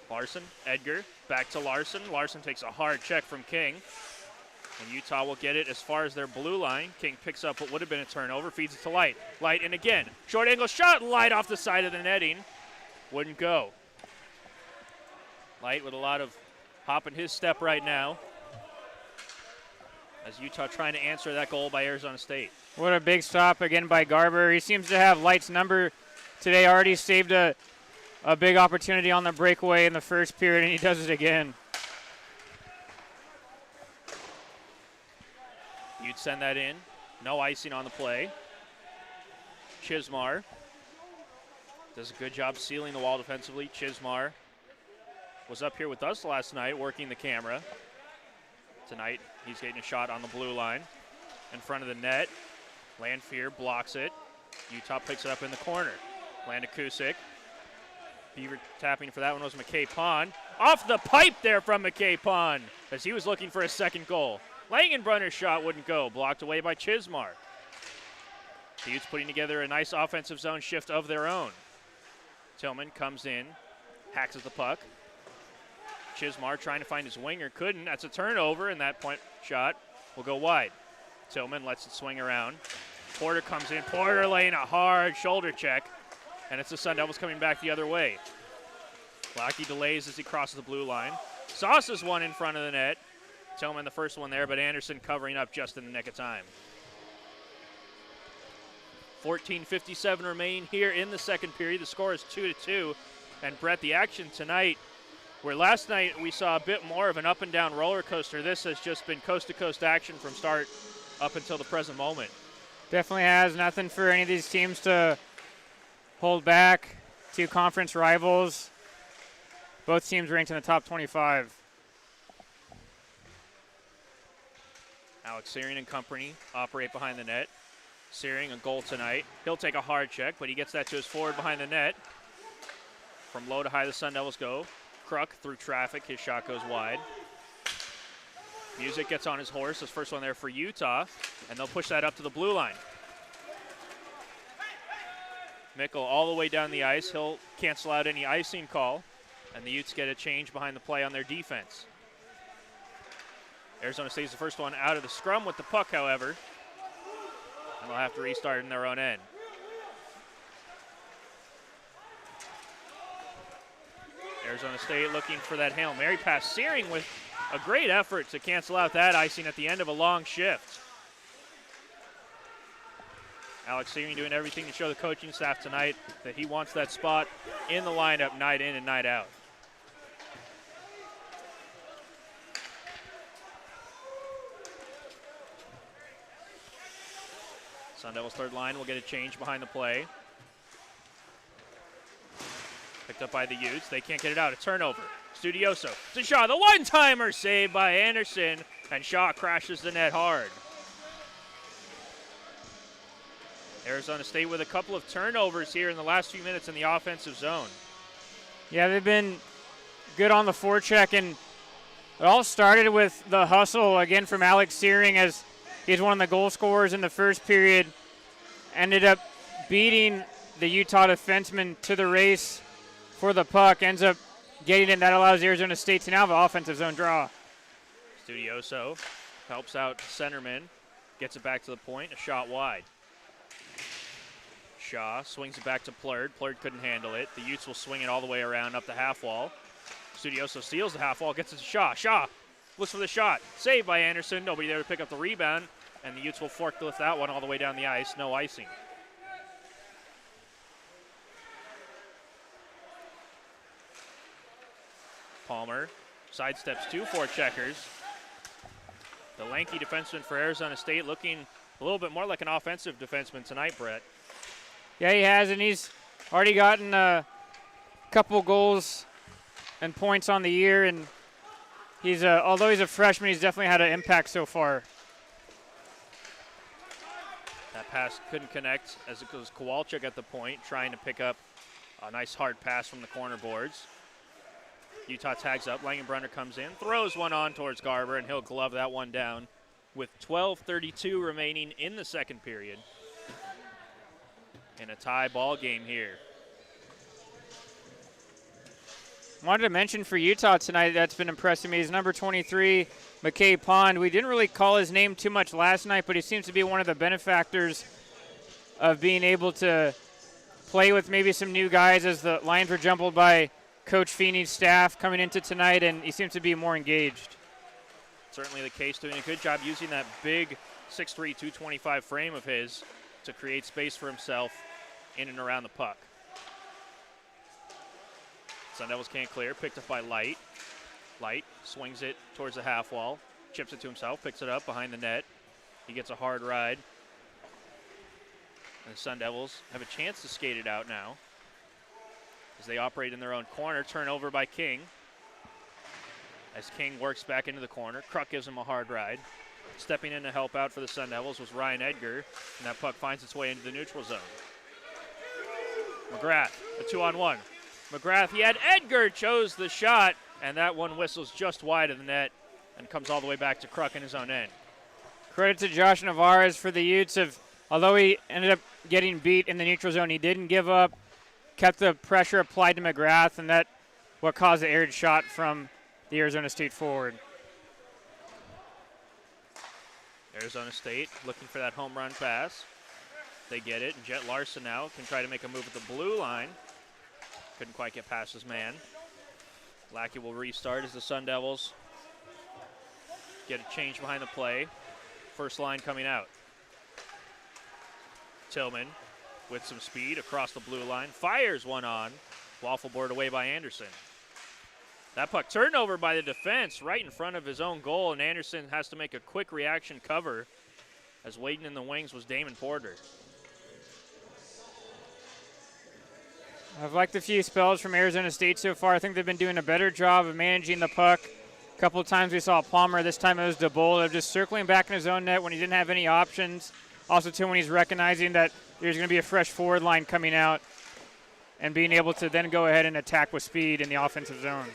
Larson, Edgar, back to Larson. Larson takes a hard check from King. And Utah will get it as far as their blue line. King picks up what would have been a turnover, feeds it to Light. Light, and again, short angle shot, Light off the side of the netting. Wouldn't go. Light with a lot of hop in his step right now, as Utah trying to answer that goal by Arizona State. What a big stop again by Garber. He seems to have Light's number today. Already saved a big opportunity on the breakaway in the first period, and he does it again. You'd send that in. No icing on the play. Chismar does a good job sealing the wall defensively. Chismar was up here with us last night working the camera. Tonight, he's getting a shot on the blue line in front of the net. Lanfear blocks it. Utah picks it up in the corner. Landakusik. Beaver tapping for that one was McKay Pond. Off the pipe there from McKay Pond as he was looking for his second goal. Langenbrunner's shot wouldn't go. Blocked away by Chismar. The Utes putting together a nice offensive zone shift of their own. Tillman comes in, hacks at the puck. Chismar trying to find his winger, couldn't. That's a turnover, and that point shot will go wide. Tillman lets it swing around. Porter comes in. Porter laying a hard shoulder check, and it's the Sun Devils coming back the other way. Blackie delays as he crosses the blue line. Sauces one in front of the net. Tillman the first one there, but Anderson covering up just in the nick of time. 14:57 remain here in the second period. The score is 2-2. And Brett, the action tonight, where last night we saw a bit more of an up and down roller coaster, this has just been coast-to-coast action from start up until the present moment. Definitely has nothing for any of these teams to hold back. Two conference rivals. Both teams ranked in the top 25. Alex Searing and company operate behind the net. Searing a goal tonight. He'll take a hard check, but he gets that to his forward behind the net. From low to high, the Sun Devils go. Kruk through traffic. His shot goes wide. Music gets on his horse. His first one there for Utah, and they'll push that up to the blue line. Mickle all the way down the ice. He'll cancel out any icing call, and the Utes get a change behind the play on their defense. Arizona State's the first one out of the scrum with the puck, however, and they'll have to restart in their own end. Arizona State looking for that Hail Mary pass. Searing with a great effort to cancel out that icing at the end of a long shift. Alex Searing doing everything to show the coaching staff tonight that he wants that spot in the lineup night in and night out. Sun Devils' third line will get a change behind the play. Picked up by the Utes. They can't get it out. A turnover. Studioso to Shaw. The one-timer saved by Anderson, and Shaw crashes the net hard. Arizona State with a couple of turnovers here in the last few minutes in the offensive zone. Yeah, they've been good on the forecheck, and it all started with the hustle again from Alex Searing, as he's one of the goal scorers in the first period. Ended up beating the Utah defenseman to the race for the puck. Ends up getting it. That allows Arizona State to now have an offensive zone draw. Studioso helps out centerman. Gets it back to the point. A shot wide. Shaw swings it back to Plurd. Plurd couldn't handle it. The Utes will swing it all the way around up the half wall. Studioso steals the half wall. Gets it to Shaw. Shaw looks for the shot. Saved by Anderson. Nobody there to pick up the rebound. And the Utes will forklift that one all the way down the ice. No icing. Palmer sidesteps two forecheckers. The lanky defenseman for Arizona State looking a little bit more like an offensive defenseman tonight, Brett. Yeah, he has, and he's already gotten a couple goals and points on the year, and he's although he's a freshman, he's definitely had an impact so far. pass couldn't connect as it goes Kowalczyk at the point, trying to pick up a nice hard pass from the corner boards. Utah tags up. Langenbrunner comes in, throws one on towards Garber, and he'll glove that one down with 12:32 remaining in the second period. In a tie ball game here. Wanted to mention for Utah tonight that's been impressing me is number 23, McKay Pond. We didn't really call his name too much last night, but he seems to be one of the benefactors of being able to play with maybe some new guys as the lines were jumbled by Coach Feeney's staff coming into tonight, and he seems to be more engaged. Certainly the case, doing a good job using that big 6'3", 225 frame of his to create space for himself in and around the puck. Sun Devils can't clear, picked up by Light. Light swings it towards the half wall, chips it to himself, picks it up behind the net. He gets a hard ride. And the Sun Devils have a chance to skate it out now as they operate in their own corner. Turnover by King. As King works back into the corner, Kruk gives him a hard ride. Stepping in to help out for the Sun Devils was Ryan Edgar, and that puck finds its way into the neutral zone. McGrath, a 2-on-1. McGrath, he had Edgar, chose the shot, and that one whistles just wide of the net and comes all the way back to Kruk in his own end. Credit to Josh Navarez for the Utes. Although he ended up getting beat in the neutral zone, he didn't give up, kept the pressure applied to McGrath, and that what caused the aired shot from the Arizona State forward. Arizona State looking for that home run pass. They get it, and Jet Larson now can try to make a move at the blue line. Couldn't quite get past his man. Lackey will restart as the Sun Devils get a change behind the play. First line coming out. Tillman with some speed across the blue line. Fires one on. Waffle board away by Anderson. That puck turned over by the defense right in front of his own goal, and Anderson has to make a quick reaction cover as waiting in the wings was Damon Porter. I've liked a few spells from Arizona State so far. I think they've been doing a better job of managing the puck. A couple of times we saw Palmer. This time it was DeBold of just circling back in his own net when he didn't have any options. Also, too, when he's recognizing that there's going to be a fresh forward line coming out and being able to then go ahead and attack with speed in the offensive zone.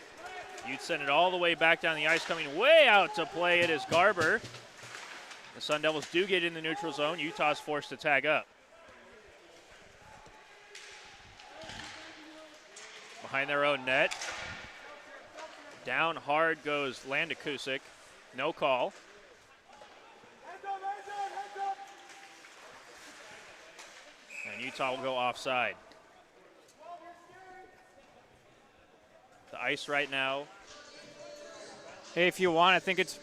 You'd send it all the way back down the ice, coming way out to play it is Garber. The Sun Devils do get in the neutral zone. Utah's forced to tag up. Behind their own net. Down hard goes Landakusik. No call. And Utah will go offside. The ice right now. Hey, if you want, I think it's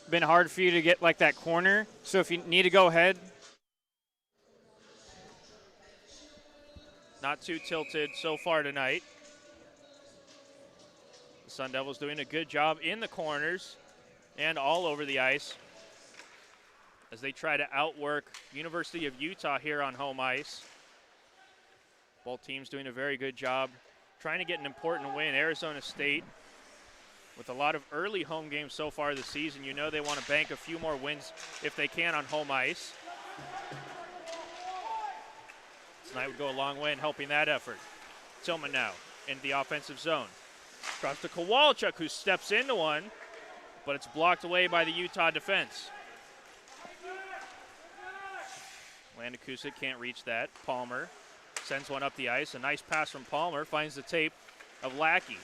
been hard for you to get like that corner. So if you need to go ahead. Not too tilted so far tonight. The Sun Devils doing a good job in the corners and all over the ice as they try to outwork University of Utah here on home ice. Both teams doing a very good job trying to get an important win. Arizona State, with a lot of early home games so far this season, you know they want to bank a few more wins if they can on home ice. Tonight would go a long way in helping that effort. Tillman now into the offensive zone. Across to Kowalczyk, who steps into one, but it's blocked away by the Utah defense. Landakusik can't reach that. Palmer sends one up the ice. A nice pass from Palmer finds the tape of Lackey.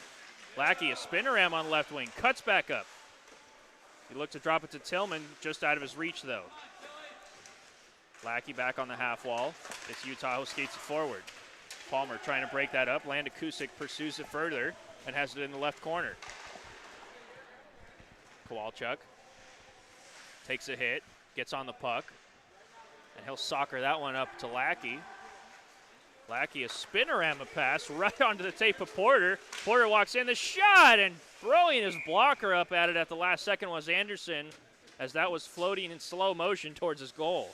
Lackey, a spin-around on left wing, cuts back up. He looked to drop it to Tillman, just out of his reach though. Lackey back on the half wall. It's Utah who skates it forward. Palmer trying to break that up. Landakusik pursues it further and has it in the left corner. Kowalczyk takes a hit, gets on the puck, and he'll soccer that one up to Lackey. Lackey, a spinorama pass right onto the tape of Porter. Porter walks in the shot, and throwing his blocker up at it at the last second was Anderson, as that was floating in slow motion towards his goal.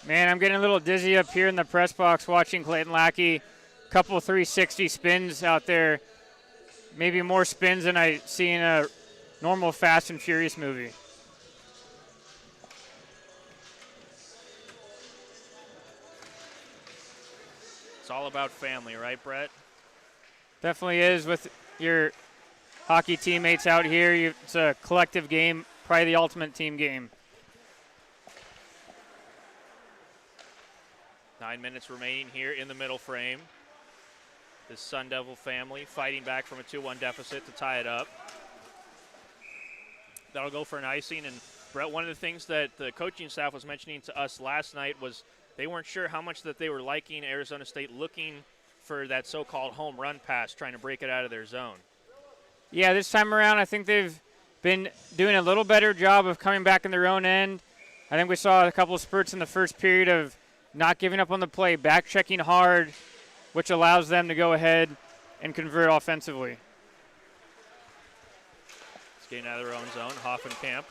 Man, I'm getting a little dizzy up here in the press box watching Clayton Lackey. Couple 360 spins out there. Maybe more spins than I see in a normal Fast and Furious movie. It's all about family, right, Brett? Definitely is. With your hockey teammates out here, it's a collective game, probably the ultimate team game. 9 minutes remaining here in the middle frame. This Sun Devil family fighting back from a 2-1 deficit to tie it up. That'll go for an icing. And Brett, one of the things that the coaching staff was mentioning to us last night was they weren't sure how much that they were liking Arizona State looking for that so-called home run pass, trying to break it out of their zone. Yeah, this time around I think they've been doing a little better job of coming back in their own end. I think we saw a couple of spurts in the first period of not giving up on the play, back checking hard, which allows them to go ahead and convert offensively. It's getting out of their own zone. Hoffenkamp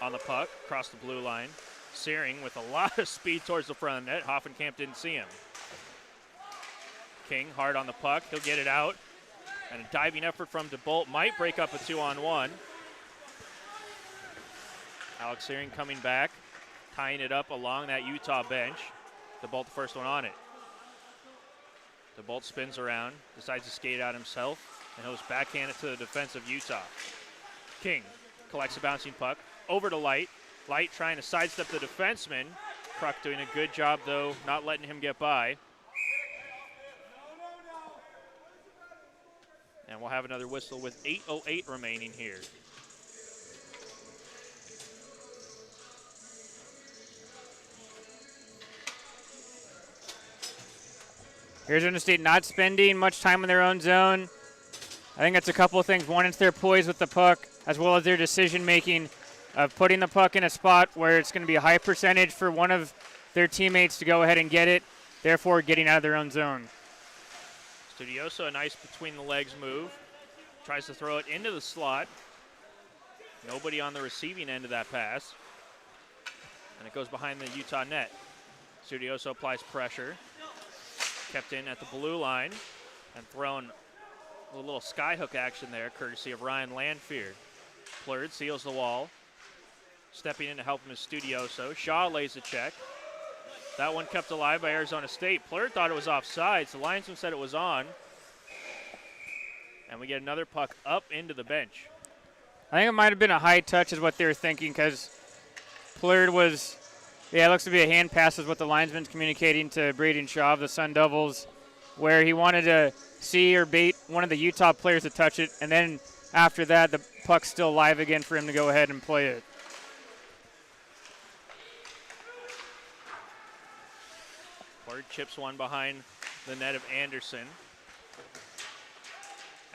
on the puck, across the blue line. Searing with a lot of speed towards the front of the net. Hoffenkamp didn't see him. King hard on the puck. He'll get it out. And a diving effort from DeBolt might break up a 2-on-1. Alex Searing coming back, tying it up along that Utah bench. DeBolt the first one on it. DeBolt spins around, decides to skate out himself, and he'll backhand it to the defense of Utah. King collects a bouncing puck over to Light. Light trying to sidestep the defenseman. Kruk doing a good job, though, not letting him get by. And we'll have another whistle with 8:08 remaining here. Arizona State not spending much time in their own zone. I think that's a couple of things. One, it's their poise with the puck, as well as their decision-making of putting the puck in a spot where it's going to be a high percentage for one of their teammates to go ahead and get it, therefore getting out of their own zone. Studioso, a nice between-the-legs move. Tries to throw it into the slot. Nobody on the receiving end of that pass. And it goes behind the Utah net. Studioso applies pressure. Kept in at the blue line and thrown a little skyhook action there, courtesy of Ryan Landfear. Plurd seals the wall. Stepping in to help him is Studioso. Shaw lays a check. That one kept alive by Arizona State. Plurd thought it was offsides. The linesman said it was on. And we get another puck up into the bench. I think it might have been a high touch is what they were thinking, because Plurd was, it looks to be a hand pass is what the linesman's communicating to Braden Shaw of the Sun Devils, where he wanted to see or bait one of the Utah players to touch it, and then after that, the puck's still live again for him to go ahead and play it. Plurd chips one behind the net of Anderson.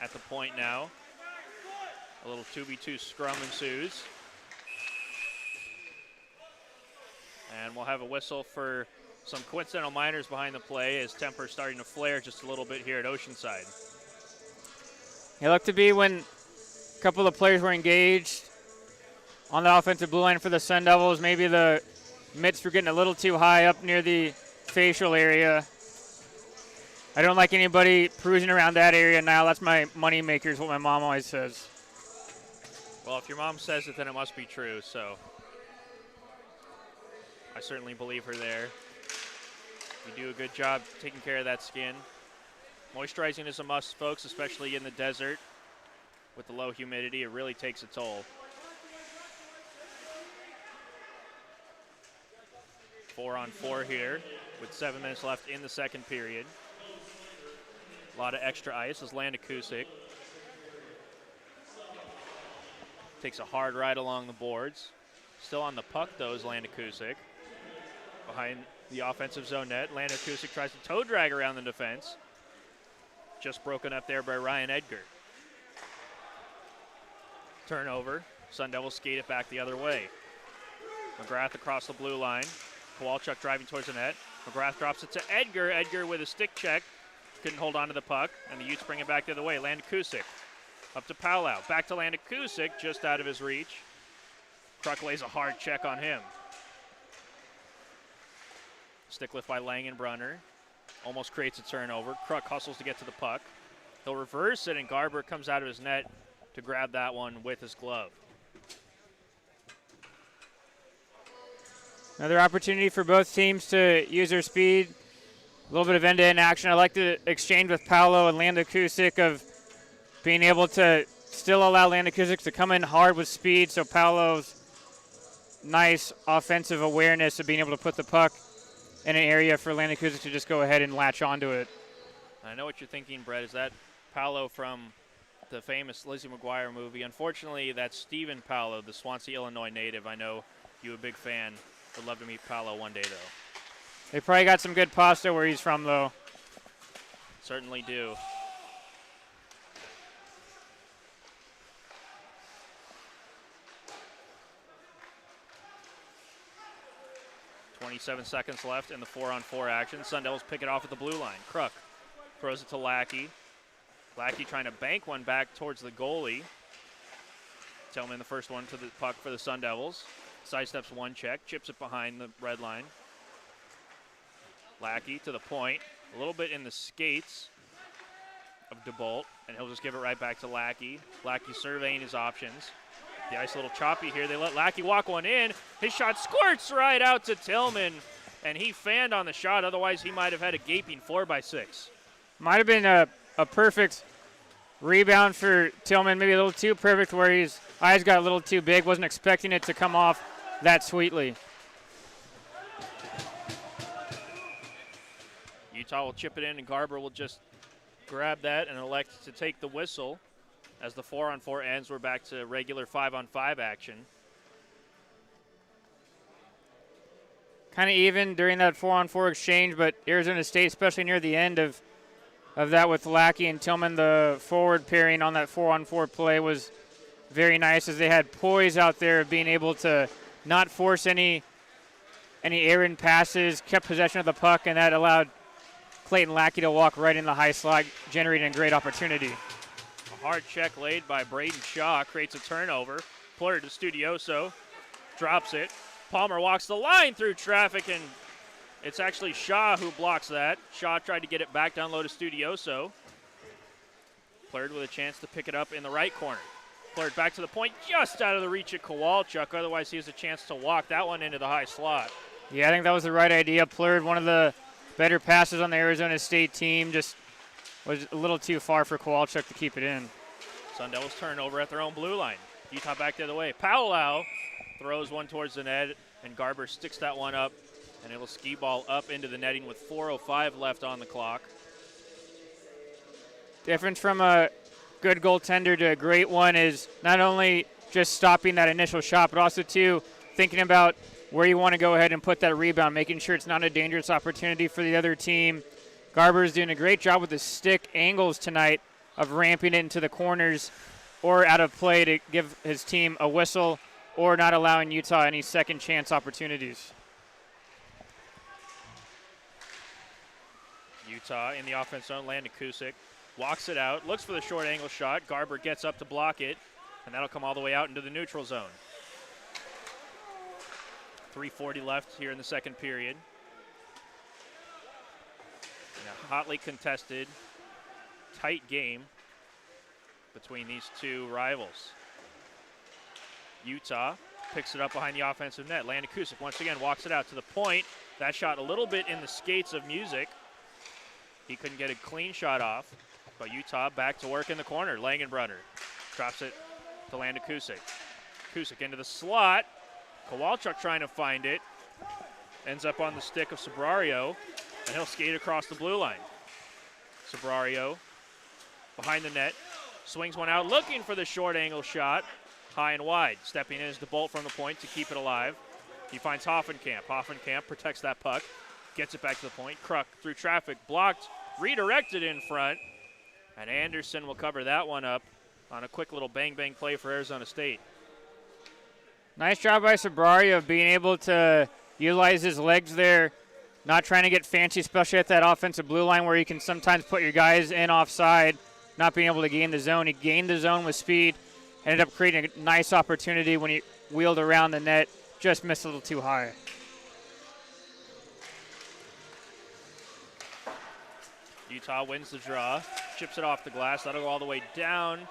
At the point now, a little 2v2 scrum ensues. And we'll have a whistle for some coincidental minors behind the play as temper's starting to flare just a little bit here at Oceanside. It looked to be when a couple of the players were engaged on the offensive blue line for the Sun Devils. Maybe the mitts were getting a little too high up near the facial area. I don't like anybody cruising around that area now. That's my money maker is what my mom always says. Well, if your mom says it, then it must be true, so I certainly believe her there. You do a good job taking care of that skin. Moisturizing is a must, folks, especially in the desert. With the low humidity, it really takes a toll. 4-on-4 here with 7 minutes left in the second period. A lot of extra ice as Landa Kusick takes a hard ride along the boards. Still on the puck, though, is Landa Kusick. Behind the offensive zone net, Landa Kusick tries to toe drag around the defense. Just broken up there by Ryan Edgar. Turnover. Sun Devils skate it back the other way. McGrath across the blue line. Kowalchuk driving towards the net. McGrath drops it to Edgar. Edgar with a stick check. Couldn't hold on to the puck, and the Utes bring it back the other way. Landa Kusick up to Palau. Back to Landa Kusick, just out of his reach. Kruk lays a hard check on him. Stick lift by Langenbrunner. Almost creates a turnover. Kruk hustles to get to the puck. He'll reverse it, and Garber comes out of his net to grab that one with his glove. Another opportunity for both teams to use their speed. A little bit of end-to-end action. I like the exchange with Paolo and Landa Kusic of being able to still allow Landa Kusic to come in hard with speed, so Paolo's nice offensive awareness of being able to put the puck in an area for Landa Kusic to just go ahead and latch onto it. I know what you're thinking, Brett. Is that Paolo from the famous Lizzie McGuire movie? Unfortunately, that's Stephen Paolo, the Swansea, Illinois native. I know you a big fan. Would love to meet Paolo one day, though. They probably got some good pasta where he's from, though. Certainly do. .27 seconds left in the 4-on-4 action. Sun Devils pick it off at the blue line. Kruk throws it to Lackey. Lackey trying to bank one back towards the goalie. Tillman the first one to the puck for the Sun Devils. Sidesteps one check, chips it behind the red line. Lackey to the point, a little bit in the skates of DeBolt, and he'll just give it right back to Lackey. Lackey surveying his options. The ice a little choppy here. They let Lackey walk one in. His shot squirts right out to Tillman, and he fanned on the shot. Otherwise, he might have had a gaping 4x6. Might have been a perfect rebound for Tillman, maybe a little too perfect where his eyes got a little too big. Wasn't expecting it to come off that sweetly. Utah will chip it in, and Garber will just grab that and elect to take the whistle. As the 4-on-4 ends, we're back to regular 5-on-5 action. Kind of even during that 4-on-4 exchange, but Arizona State, especially near the end of that with Lackey and Tillman, the forward pairing on that 4-on-4 play was very nice as they had poise out there of being able to not force any errant passes, kept possession of the puck, and that allowed Clayton Lackey to walk right in the high slot, generating a great opportunity. A hard check laid by Braden Shaw creates a turnover. Plurd to Studioso, drops it. Palmer walks the line through traffic, and it's actually Shaw who blocks that. Shaw tried to get it back down low to Studioso. Plurd with a chance to pick it up in the right corner. Plurd back to the point, just out of the reach of Kowalchuk. Otherwise, he has a chance to walk that one into the high slot. Yeah, I think that was the right idea. Plurd, one of the better passes on the Arizona State team, just was a little too far for Kowalchuk to keep it in. Sun Devils turnover at their own blue line. Utah back the other way. Powell throws one towards the net, and Garber sticks that one up, and it'll ski ball up into the netting with 4:05 left on the clock. Difference from a good goaltender to a great one is not only just stopping that initial shot, but also, too, thinking about where you want to go ahead and put that rebound, making sure it's not a dangerous opportunity for the other team. Garber's doing a great job with the stick angles tonight of ramping it into the corners or out of play to give his team a whistle or not allowing Utah any second chance opportunities. Utah in the offense zone. Landa Kusic walks it out, looks for the short angle shot. Garber gets up to block it, and that'll come all the way out into the neutral zone. 3:40 left here in the second period. And a hotly contested, tight game between these two rivals. Utah picks it up behind the offensive net. Landa Kusic once again walks it out to the point. That shot a little bit in the skates of Music. He couldn't get a clean shot off, but Utah back to work in the corner. Langenbrunner drops it to Landa Kusic. Kusic into the slot. Kowalchuk trying to find it. Ends up on the stick of Sabrario, and he'll skate across the blue line. Sabrario behind the net, swings one out, looking for the short angle shot, high and wide. Stepping in is DeBolt from the point to keep it alive. He finds Hoffenkamp. Hoffenkamp protects that puck, gets it back to the point. Kruk through traffic, blocked, redirected in front, and Anderson will cover that one up on a quick little bang-bang play for Arizona State. Nice job by Sabrario of being able to utilize his legs there, not trying to get fancy, especially at that offensive blue line where you can sometimes put your guys in offside, not being able to gain the zone. He gained the zone with speed, ended up creating a nice opportunity when he wheeled around the net, just missed a little too high. Utah wins the draw, chips it off the glass. That'll go all the way down.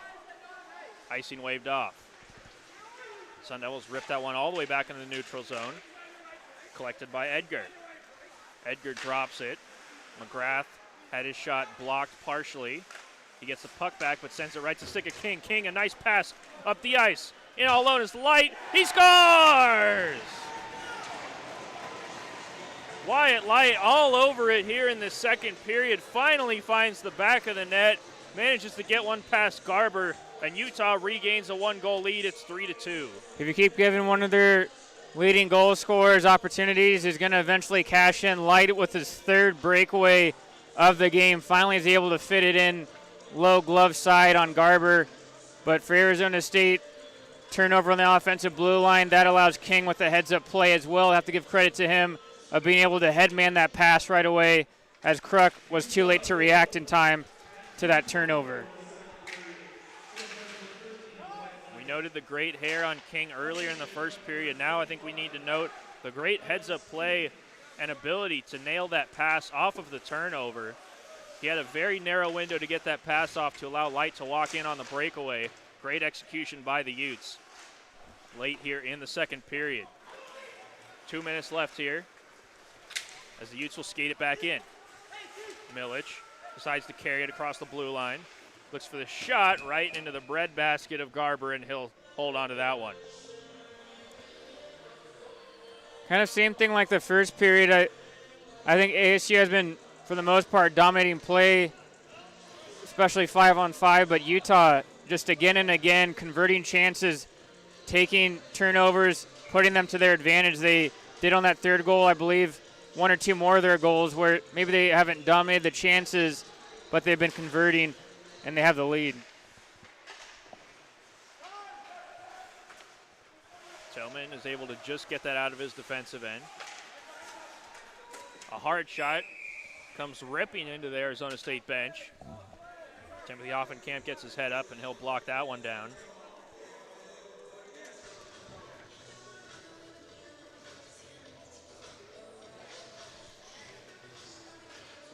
Icing waved off. Sun Devils rip that one all the way back into the neutral zone. Collected by Edgar. Edgar drops it. McGrath had his shot blocked partially. He gets the puck back, but sends it right to stick of King. King, a nice pass up the ice. In all alone is Light. He scores! Wyatt Light all over it here in the second period. Finally finds the back of the net. Manages to get one past Garber. And Utah regains a 1-goal lead. It's 3-2. If you keep giving one of their leading goal scorers opportunities, he's going to eventually cash in. Light with his third breakaway of the game. Finally is able to fit it in low glove side on Garber. But for Arizona State, turnover on the offensive blue line. That allows King with the heads-up play as well. Have to give credit to him of being able to headman that pass right away, as Kruk was too late to react in time to that turnover. Noted the great hair on King earlier in the first period. Now I think we need to note the great heads-up play and ability to nail that pass off of the turnover. He had a very narrow window to get that pass off to allow Light to walk in on the breakaway. Great execution by the Utes late here in the second period. 2 minutes left here as the Utes will skate it back in. Milic decides to carry it across the blue line. Looks for the shot right into the breadbasket of Garber, and he'll hold on to that one. Kind of same thing like the first period. I think ASU has been, for the most part, dominating play, especially 5-on-5, but Utah just again and again converting chances, taking turnovers, putting them to their advantage. They did on that third goal, I believe, one or two more of their goals where maybe they haven't dominated the chances, but they've been converting. And they have the lead. Tillman is able to just get that out of his defensive end. A hard shot comes ripping into the Arizona State bench. Timothy Offenkamp gets his head up, and he'll block that one down.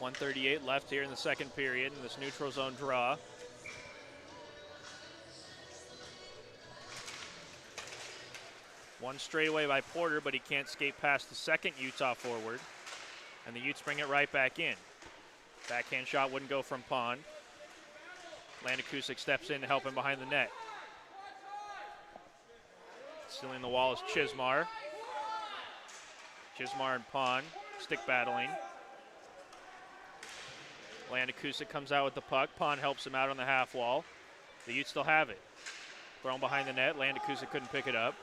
.138 left here in the second period in this neutral zone draw. One straightaway by Porter, but he can't skate past the second Utah forward. And the Utes bring it right back in. Backhand shot wouldn't go from Pond. Landakusik steps in to help him behind the net. Stealing the wall is Chismar. Chismar and Pond stick battling. Landakusik comes out with the puck. Pond helps him out on the half wall. The Utes still have it. Thrown behind the net. Landakusik couldn't pick it up.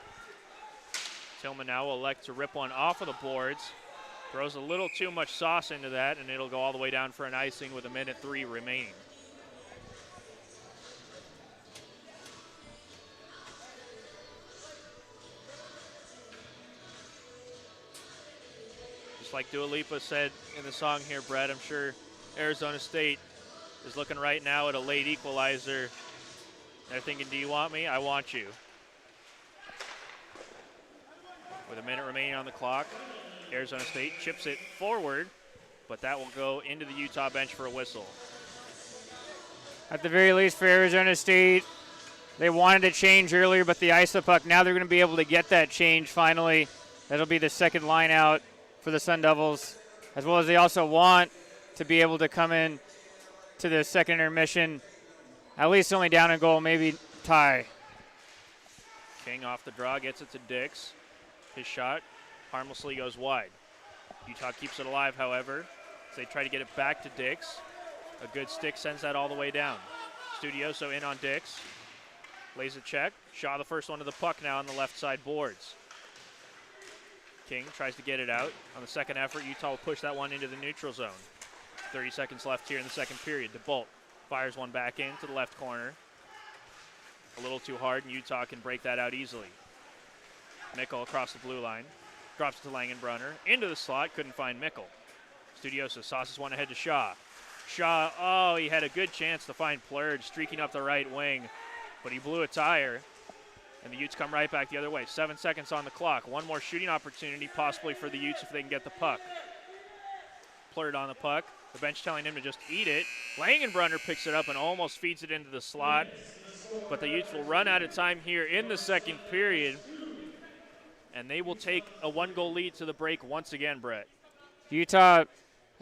Tillman now will elect to rip one off of the boards. Throws a little too much sauce into that, and it'll go all the way down for an icing with 1:03 remaining. Just like Dua Lipa said in the song here, Brett, I'm sure Arizona State is looking right now at a late equalizer. They're thinking, do you want me? I want you. With a minute remaining on the clock, Arizona State chips it forward, but that will go into the Utah bench for a whistle. At the very least for Arizona State, they wanted to change earlier, but the ice the puck. Now they're going to be able to get that change finally. That'll be the second line out for the Sun Devils, as well as they also want to be able to come in to the second intermission, at least only down a goal, maybe tie. King off the draw, gets it to Dix. His shot harmlessly goes wide. Utah keeps it alive, however, as they try to get it back to Dix. A good stick sends that all the way down. Studioso in on Dix. Lays a check. Shaw the first one to the puck now on the left side boards. King tries to get it out. On the second effort, Utah will push that one into the neutral zone. 30 seconds left here in the second period. DeBolt fires one back into the left corner. A little too hard, and Utah can break that out easily. Mickle across the blue line. Drops to Langenbrunner. Into the slot, couldn't find Mickle. Studioso sauces one ahead to Shaw. Shaw, oh, he had a good chance to find Plurge streaking up the right wing, but he blew a tire, and the Utes come right back the other way. 7 seconds on the clock. One more shooting opportunity, possibly for the Utes if they can get the puck. Plurd on the puck. The bench telling him to just eat it. Langenbrunner picks it up and almost feeds it into the slot, but the Utes will run out of time here in the second period, and they will take a 1-goal lead to the break once again, Brett. Utah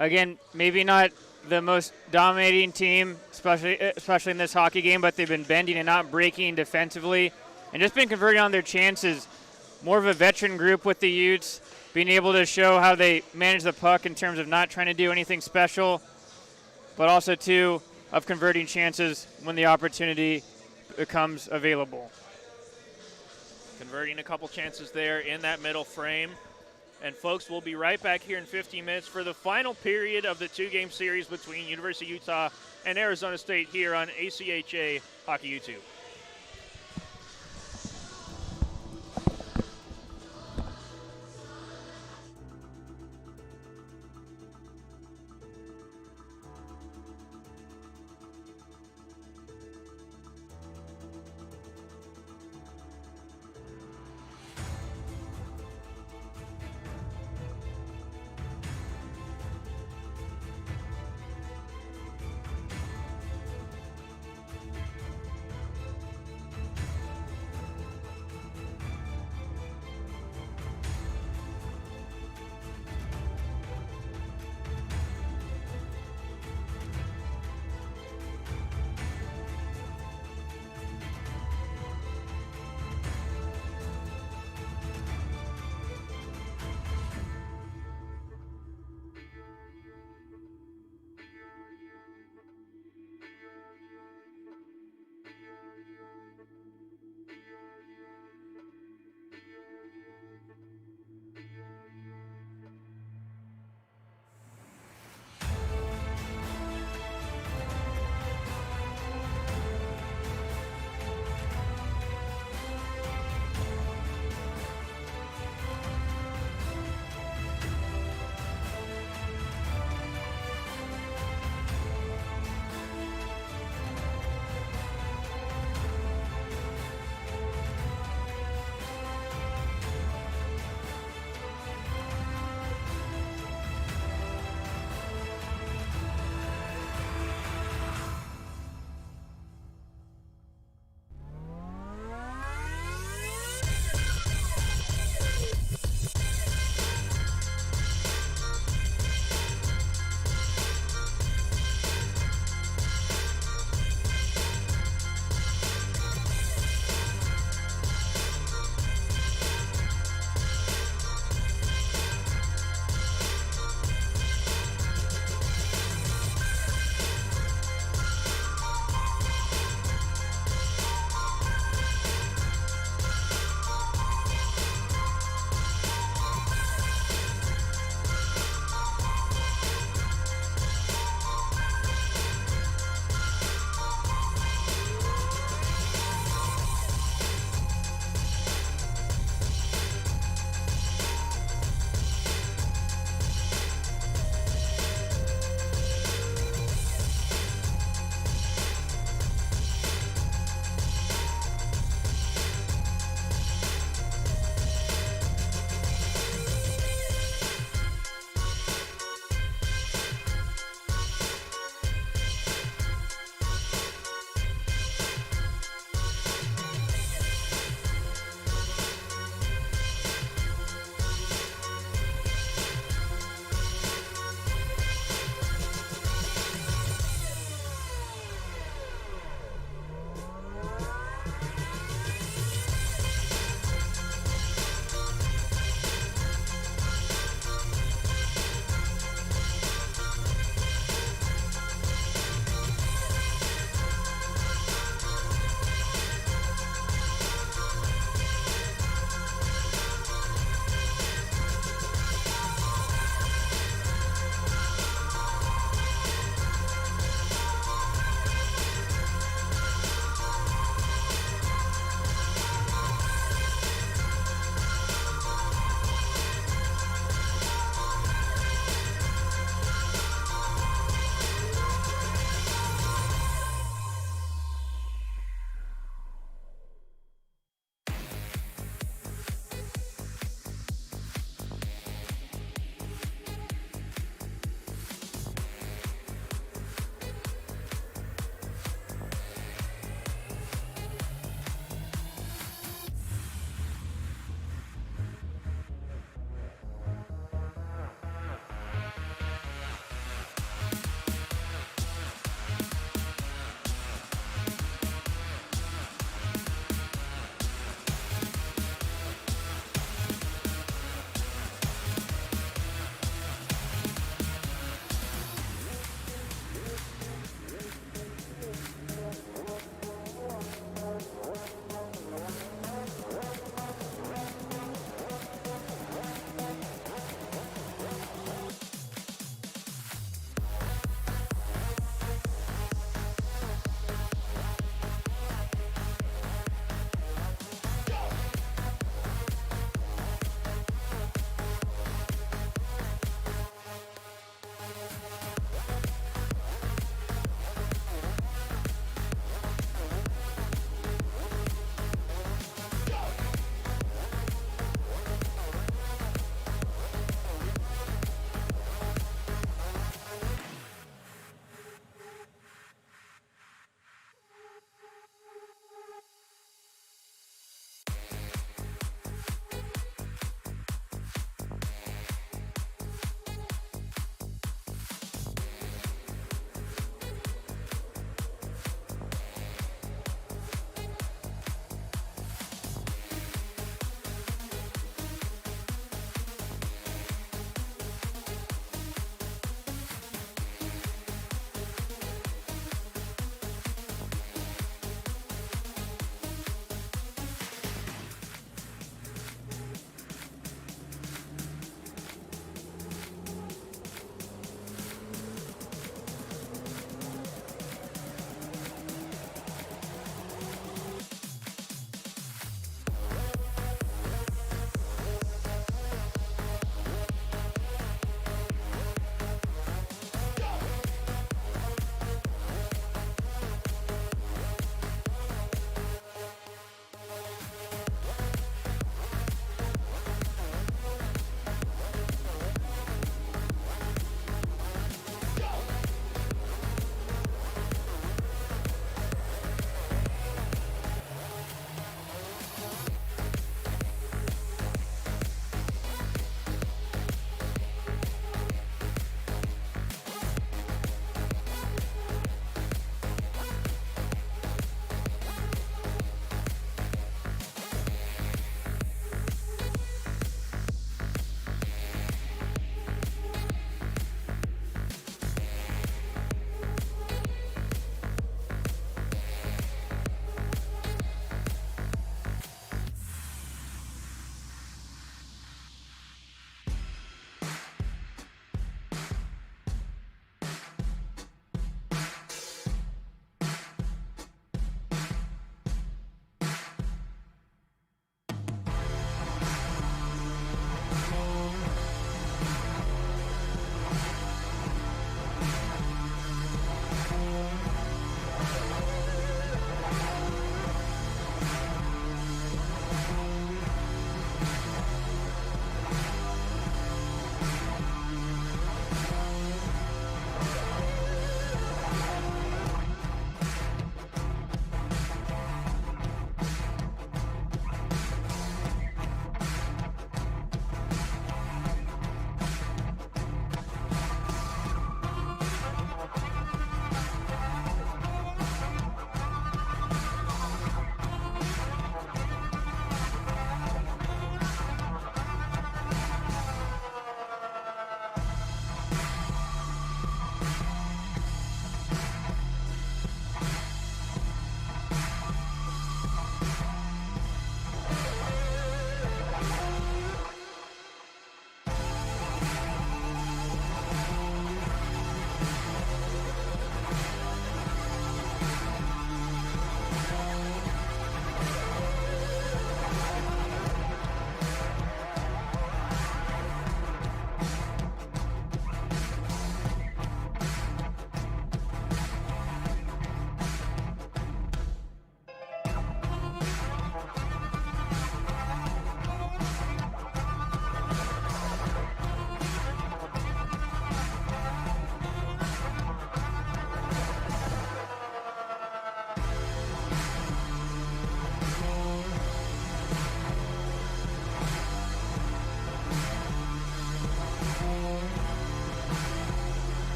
Again, maybe not the most dominating team, especially in this hockey game, but they've been bending and not breaking defensively and just been converting on their chances. More of a veteran group with the Utes, being able to show how they manage the puck in terms of not trying to do anything special, but also, too, of converting chances when the opportunity becomes available. Converting a couple chances there in that middle frame. And, folks, we'll be right back here in 15 minutes for the final period of the two-game series between University of Utah and Arizona State here on ACHA Hockey YouTube.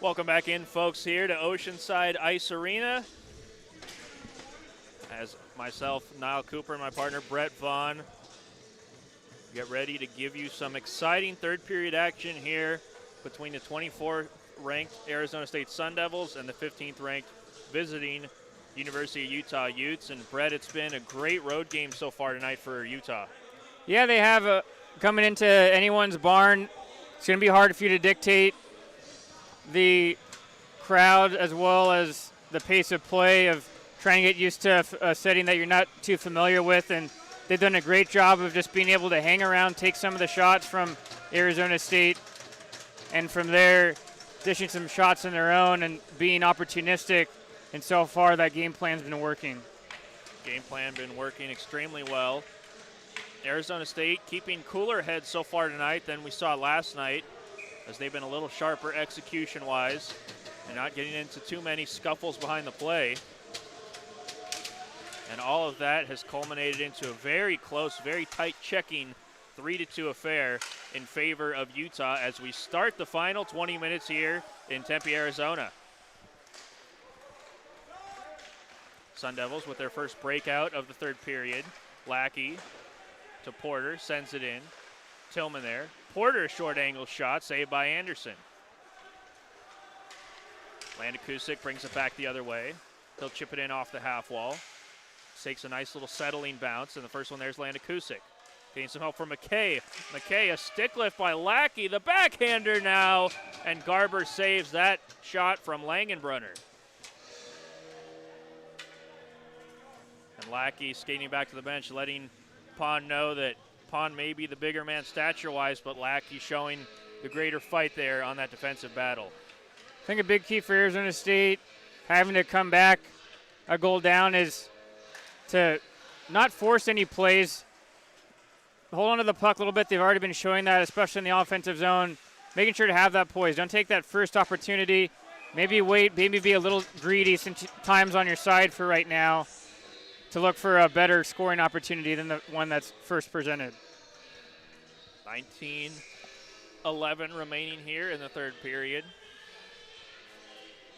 Welcome back in, folks, here to Oceanside Ice Arena. As myself, Niall Cooper, and my partner, Brett Vaughn, get ready to give you some exciting third period action here between the 24th ranked Arizona State Sun Devils and the 15th ranked visiting University of Utah Utes. And Brett, it's been a great road game so far tonight for Utah. Yeah, they have coming into anyone's barn. It's going to be hard for you to dictate the crowd as well as the pace of play of trying to get used to a setting that you're not too familiar with. And they've done a great job of just being able to hang around, take some of the shots from Arizona State, and from there dishing some shots on their own and being opportunistic. And so far, that game plan's been working. Game plan been working extremely well. Arizona State keeping cooler heads so far tonight than we saw last night, as they've been a little sharper execution-wise and not getting into too many scuffles behind the play. And all of that has culminated into a very close, very tight checking 3-2 affair in favor of Utah as we start the final 20 minutes here in Tempe, Arizona. Sun Devils with their first breakout of the third period. Lackey to Porter, sends it in. Tillman there. Porter, a short angle shot, saved by Anderson. Landakusic brings it back the other way. He'll chip it in off the half wall. Takes a nice little settling bounce, and the first one there's Landakusic. Getting some help from McKay. McKay, a stick lift by Lackey, the backhander now, and Garber saves that shot from Langenbrunner. And Lackey skating back to the bench, letting Pond know that Pond may be the bigger man stature-wise, but Lackey showing the greater fight there on that defensive battle. I think a big key for Arizona State having to come back a goal down is to not force any plays. Hold on to the puck a little bit. They've already been showing that, especially in the offensive zone. Making sure to have that poise. Don't take that first opportunity. Maybe wait, maybe be a little greedy since time's on your side for right now to look for a better scoring opportunity than the one that's first presented. 19-11 remaining here in the third period.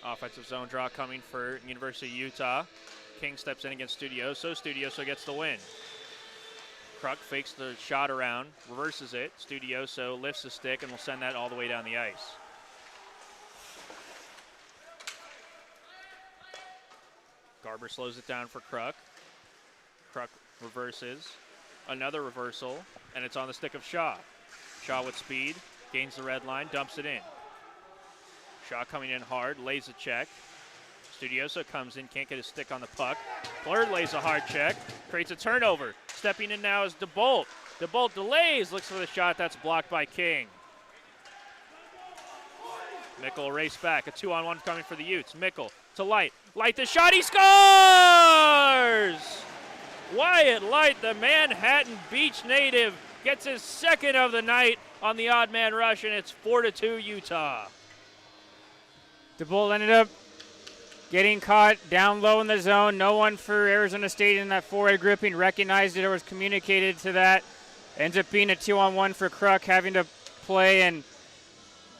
Offensive zone draw coming for University of Utah. King steps in against Studioso. Studioso gets the win. Kruk fakes the shot around, reverses it. Studioso lifts the stick and will send that all the way down the ice. Garber slows it down for Kruk. Kruk reverses. Another reversal, and it's on the stick of Shaw. Shaw with speed, gains the red line, dumps it in. Shaw coming in hard, lays a check. Studioso comes in, can't get his stick on the puck. Blurred lays a hard check, creates a turnover. Stepping in now is DeBolt. DeBolt delays, looks for the shot, that's blocked by King. Mickle race back, a 2-on-1 coming for the Utes. Mickle to Light. Light the shot, he scores! Wyatt Light, the Manhattan Beach native, gets his second of the night on the odd man rush, and it's 4-2 Utah. DeBolt ended up getting caught down low in the zone. No one for Arizona State in that forward grouping recognized it or was communicated to that. Ends up being a 2-on-1 for Kruk, having to play, and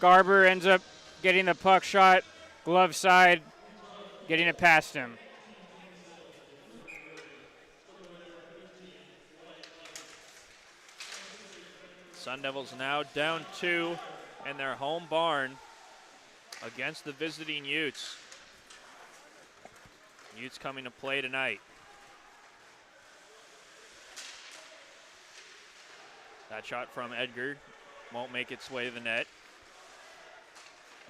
Garber ends up getting the puck shot, glove side, getting it past him. Sun Devils now down 2 in their home barn against the visiting Utes. Utes coming to play tonight. That shot from Edgar won't make its way to the net.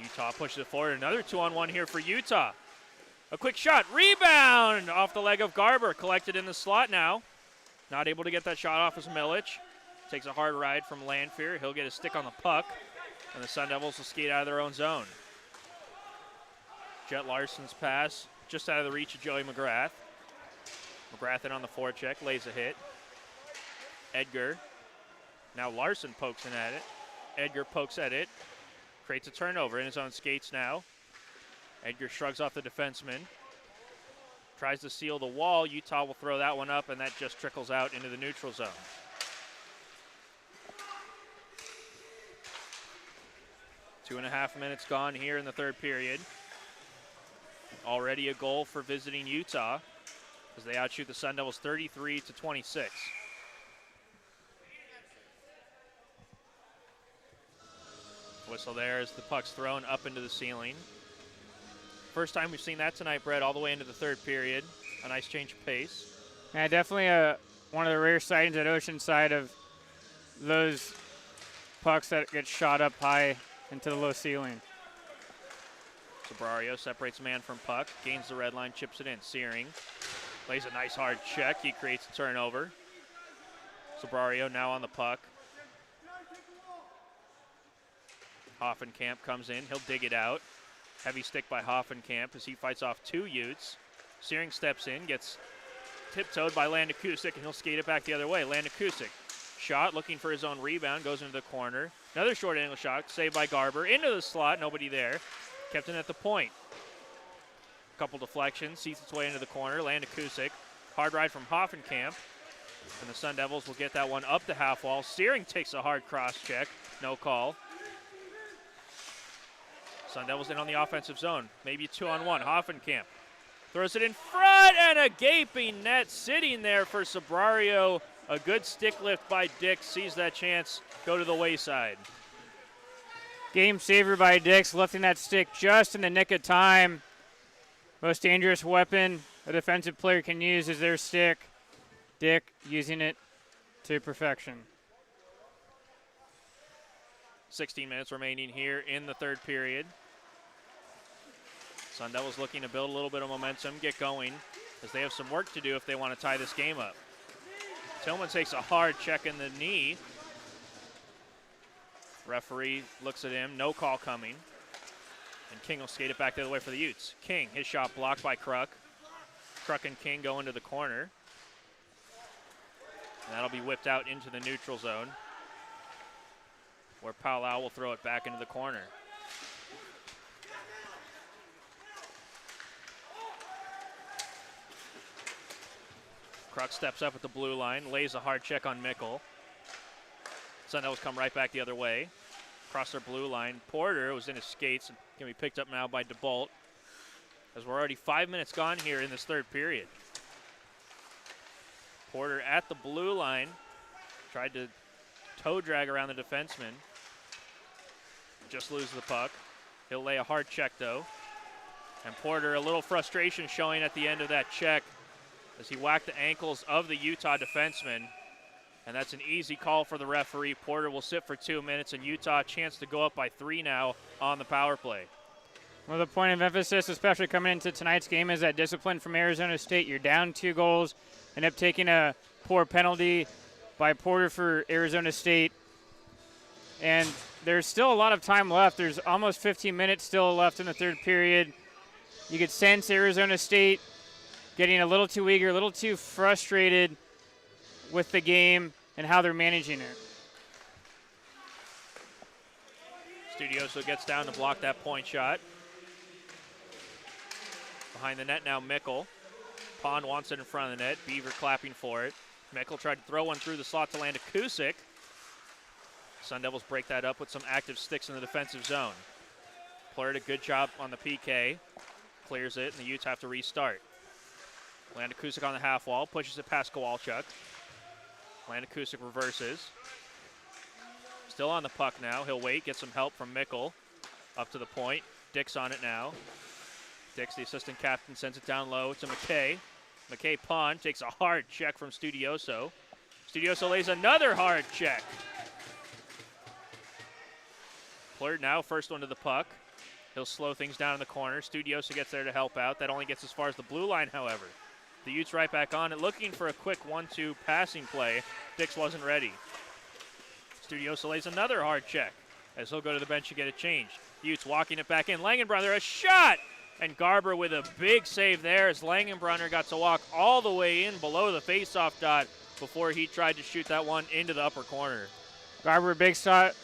Utah pushes it forward. Another 2-on-1 here for Utah. A quick shot, rebound off the leg of Garber, collected in the slot now. Not able to get that shot off as Milic. Takes a hard ride from Lanfear. He'll get his stick on the puck, and the Sun Devils will skate out of their own zone. Jet Larson's pass just out of the reach of Joey McGrath. McGrath in on the forecheck, lays a hit. Edgar. Now Larson pokes in at it. Edgar pokes at it. Creates a turnover in his own skates now. Edgar shrugs off the defenseman. Tries to seal the wall. Utah will throw that one up, and that just trickles out into the neutral zone. 2.5 minutes gone here in the third period. Already a goal for visiting Utah as they outshoot the Sun Devils 33-26. Whistle there as the puck's thrown up into the ceiling. First time we've seen that tonight, Brett, all the way into the third period. A nice change of pace. Yeah, definitely one of the rare sightings at Oceanside of those pucks that get shot up high into the low ceiling. Sabrario separates man from puck, gains the red line, chips it in. Searing lays a nice hard check. He creates a turnover. Sabrario now on the puck. Hoffenkamp comes in. He'll dig it out. Heavy stick by Hoffenkamp as he fights off 2 Utes. Searing steps in, gets tiptoed by Landakusik, and he'll skate it back the other way. Landakusik, shot, looking for his own rebound, goes into the corner. Another short angle shot, saved by Garber. Into the slot, nobody there. Kept in at the point. Couple deflections, sees its way into the corner. Landakusik, hard ride from Hoffenkamp. And the Sun Devils will get that one up the half wall. Searing takes a hard cross check, no call. Sun Devils in on the offensive zone, maybe 2-on-1. Hoffenkamp throws it in front, and a gaping net sitting there for Sabrario. A good stick lift by Dix, sees that chance go to the wayside. Game saver by Dix, lifting that stick just in the nick of time. Most dangerous weapon a defensive player can use is their stick. Dick using it to perfection. 16 minutes remaining here in the third period. Sun Devils looking to build a little bit of momentum, get going, as they have some work to do if they want to tie this game up. Tillman takes a hard check in the knee. Referee looks at him, no call coming. And King will skate it back the other way for the Utes. King, his shot blocked by Kruk. Kruk and King go into the corner. And that'll be whipped out into the neutral zone, where Palau will throw it back into the corner. Kruk steps up at the blue line, lays a hard check on Mickle. Sun Devils come right back the other way. Across their blue line. Porter was in his skates and can be picked up now by DeBolt, as we're already 5 minutes gone here in this third period. Porter at the blue line, tried to toe drag around the defenseman. Just loses the puck. He'll lay a hard check though. And Porter, a little frustration showing at the end of that check as he whacked the ankles of the Utah defenseman. And that's an easy call for the referee. Porter will sit for 2 minutes, and Utah a chance to go up by 3 now on the power play. Well, the point of emphasis, especially coming into tonight's game, is that discipline from Arizona State. You're down 2 goals, end up taking a poor penalty by Porter for Arizona State. And there's still a lot of time left. There's almost 15 minutes still left in the third period. You could sense Arizona State getting a little too eager, a little too frustrated with the game and how they're managing it. Studioso gets down to block that point shot. Behind the net now, Mickle. Pond wants it in front of the net. Beaver clapping for it. Mickle tried to throw one through the slot to Landakusik. Sun Devils break that up with some active sticks in the defensive zone. Player did a good job on the PK. Clears it, and the Utes have to restart. Landakusik on the half wall, pushes it past Kowalchuk. Landakusik reverses. Still on the puck now. He'll wait, get some help from Mickle. Up to the point. Dick's on it now. Dick's the assistant captain, sends it down low to McKay. McKay Pond takes a hard check from Studioso. Studioso lays another hard check. Flirt now, first one to the puck. He'll slow things down in the corner. Studioso gets there to help out. That only gets as far as the blue line, however. The Utes right back on it, looking for a quick 1-2 passing play. Dix wasn't ready. Studioso lays another hard check as he'll go to the bench to get it changed. Utes walking it back in. Langenbrunner, a shot! And Garber with a big save there as Langenbrunner got to walk all the way in below the faceoff dot before he tried to shoot that one into the upper corner. Garber, big stop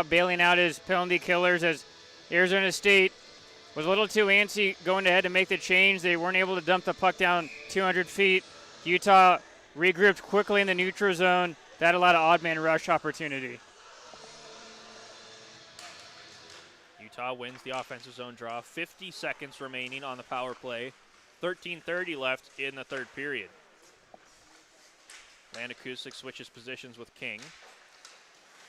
bailing out his penalty killers as Arizona State was a little too antsy going ahead to make the change. They weren't able to dump the puck down 200 feet. Utah regrouped quickly in the neutral zone. That allowed an odd man rush opportunity. Utah wins the offensive zone draw. 50 seconds remaining on the power play. 13:30 left in the third period. Landakusic switches positions with King.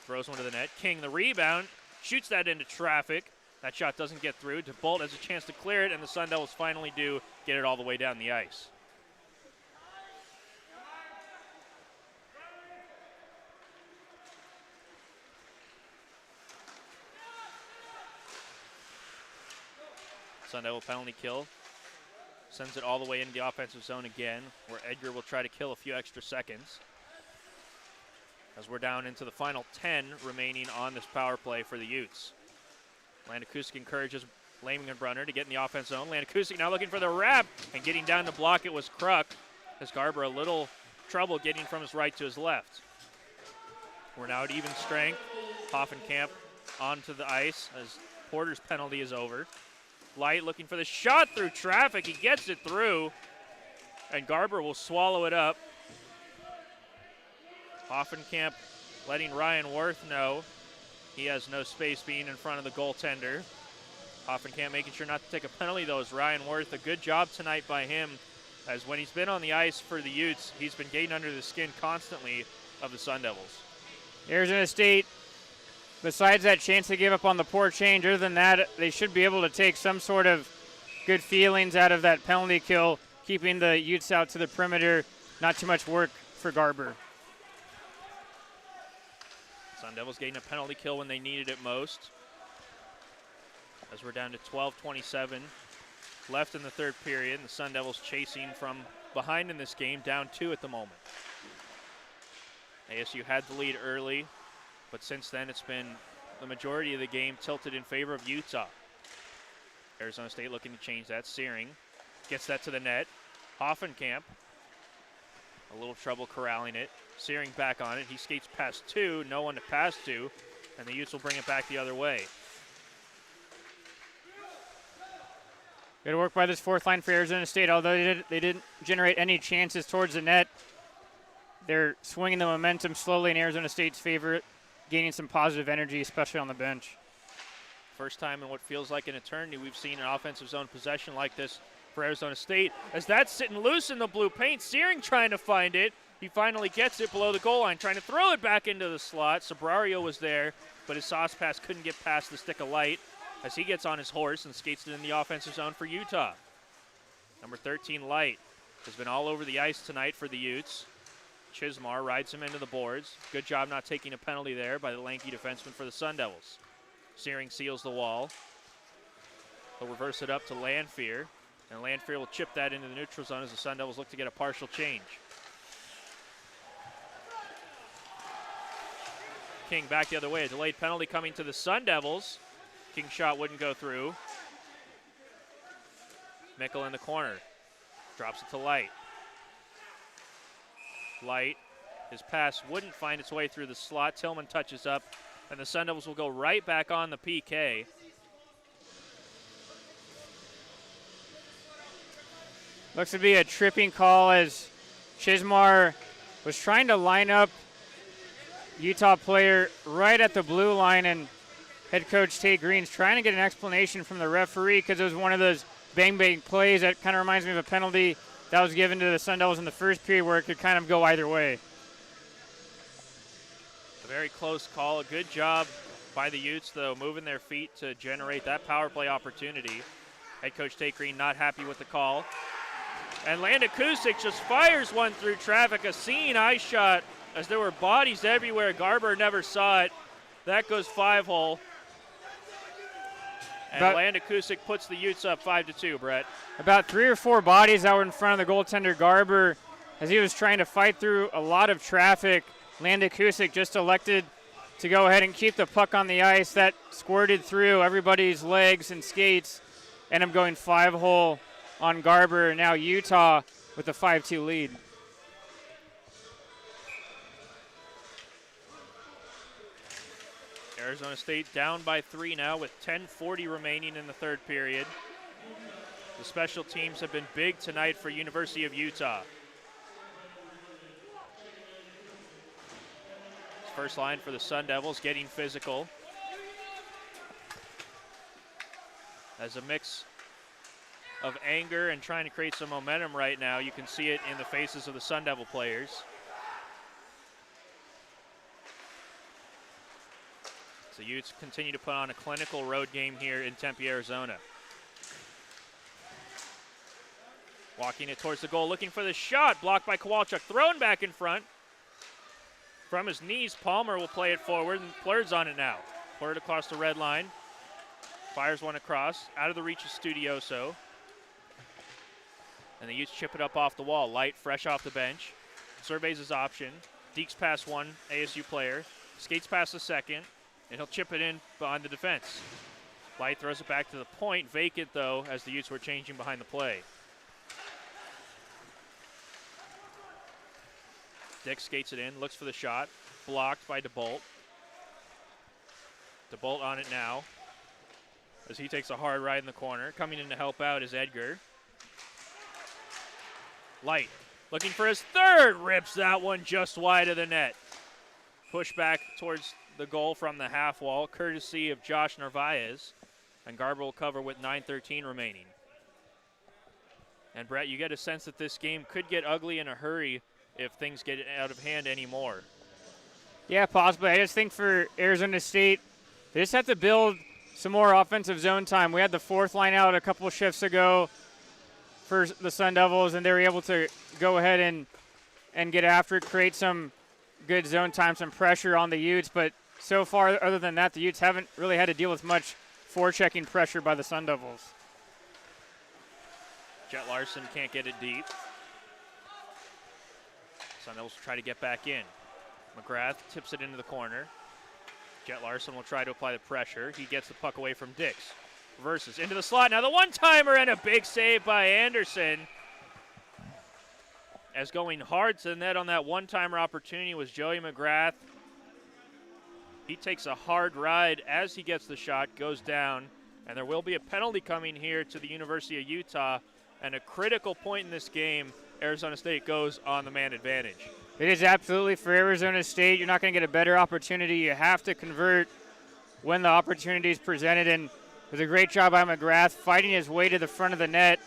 Throws one to the net. King the rebound. Shoots that into traffic. That shot doesn't get through. DeBolt has a chance to clear it, and the Sun Devils finally do get it all the way down the ice. Sun Devil penalty kill. Sends it all the way into the offensive zone again, where Edgar will try to kill a few extra seconds. As we're down into the final 10 remaining on this power play for the Utes. Landakusic encourages Lehman-Brunner to get in the offense zone. Landakusic now looking for the wrap, and getting down to block it was Kruk. As Garber a little trouble getting from his right to his left. We're now at even strength. Hoffenkamp onto the ice as Porter's penalty is over. Light looking for the shot through traffic. He gets it through, and Garber will swallow it up. Hoffenkamp letting Ryan Worth know he has no space being in front of the goaltender. Hoffenkamp making sure not to take a penalty, though, is Ryan Worth. A good job tonight by him, as when he's been on the ice for the Utes, he's been getting under the skin constantly of the Sun Devils. Arizona State, besides that chance they gave up on the poor change, other than that, they should be able to take some sort of good feelings out of that penalty kill, keeping the Utes out to the perimeter. Not too much work for Garber. Sun Devils getting a penalty kill when they needed it most. As we're down to 12:27 left in the third period, and the Sun Devils chasing from behind in this game, down 2 at the moment. ASU had the lead early, but since then it's been the majority of the game tilted in favor of Utah. Arizona State looking to change that. Searing gets that to the net. Hoffenkamp, a little trouble corralling it. Searing back on it. He skates past 2, no one to pass to, and the Utes will bring it back the other way. Good work by this fourth line for Arizona State. Although they didn't generate any chances towards the net, they're swinging the momentum slowly in Arizona State's favor, gaining some positive energy, especially on the bench. First time in what feels like an eternity we've seen an offensive zone possession like this for Arizona State. As that's sitting loose in the blue paint, Searing trying to find it. He finally gets it below the goal line, trying to throw it back into the slot. Sabrario was there, but his sauce pass couldn't get past the stick of Light as he gets on his horse and skates it in the offensive zone for Utah. Number 13, Light, has been all over the ice tonight for the Utes. Chismar rides him into the boards. Good job not taking a penalty there by the lanky defenseman for the Sun Devils. Searing seals the wall. He'll reverse it up to Lanfear, and Lanfear will chip that into the neutral zone as the Sun Devils look to get a partial change. King back the other way. A delayed penalty coming to the Sun Devils. King's shot wouldn't go through. Mickle in the corner. Drops it to Light. Light. His pass wouldn't find its way through the slot. Tillman touches up, and the Sun Devils will go right back on the PK. Looks to be a tripping call as Chismar was trying to line up Utah player right at the blue line, and head coach Tate Green's trying to get an explanation from the referee because it was one of those bang-bang plays that kind of reminds me of a penalty that was given to the Sun Devils in the first period where it could kind of go either way. A very close call. A good job by the Utes, though, moving their feet to generate that power play opportunity. Head coach Tate Green not happy with the call. And Landakusic just fires one through traffic. A seeing eye shot as there were bodies everywhere. Garber never saw it. That goes 5-hole. And Landakusic puts the Utes up 5-2, Brett. About 3 or 4 bodies that were in front of the goaltender Garber as he was trying to fight through a lot of traffic. Landakusic just elected to go ahead and keep the puck on the ice. That squirted through everybody's legs and skates. And I'm going 5-hole on Garber. Now Utah with a 5-2 lead. Arizona State down by 3 now with 10:40 remaining in the third period. The special teams have been big tonight for University of Utah. First line for the Sun Devils getting physical. As a mix of anger and trying to create some momentum right now. You can see it in the faces of the Sun Devil players. So Utes continue to put on a clinical road game here in Tempe, Arizona. Walking it towards the goal, looking for the shot, blocked by Kowalchuk, thrown back in front. From his knees, Palmer will play it forward, and Plurd's on it now. Plurd across the red line, fires one across, out of the reach of Studioso. And the Utes chip it up off the wall. Light, fresh off the bench, surveys his option, dekes past one ASU player, skates past the second, and he'll chip it in behind the defense. Light throws it back to the point, vacant though, as the Utes were changing behind the play. Dick skates it in, looks for the shot, blocked by DeBolt. DeBolt on it now, as he takes a hard ride in the corner. Coming in to help out is Edgar. Light, looking for his third, rips that one just wide of the net. Push back towards the goal from the half wall, courtesy of Josh Narvaez. And Garber will cover with 9:13 remaining. And Brett, you get a sense that this game could get ugly in a hurry if things get out of hand anymore. Yeah, possibly. I just think for Arizona State, they just have to build some more offensive zone time. We had the fourth line out a couple shifts ago for the Sun Devils, and they were able to go ahead and get after it, create some good zone time, some pressure on the Utes. But so far, other than that, the Utes haven't really had to deal with much forechecking pressure by the Sun Devils. Jet Larson can't get it deep. Sun Devils will try to get back in. McGrath tips it into the corner. Jet Larson will try to apply the pressure. He gets the puck away from Dix. Reverses into the slot. Now the one-timer and a big save by Anderson. As going hard to the net on that one-timer opportunity was Joey McGrath. He takes a hard ride as he gets the shot, goes down, and there will be a penalty coming here to the University of Utah. And a critical point in this game, Arizona State goes on the man advantage. It is absolutely for Arizona State. You're not going to get a better opportunity. You have to convert when the opportunity is presented. And it was a great job by McGrath fighting his way to the front of the net.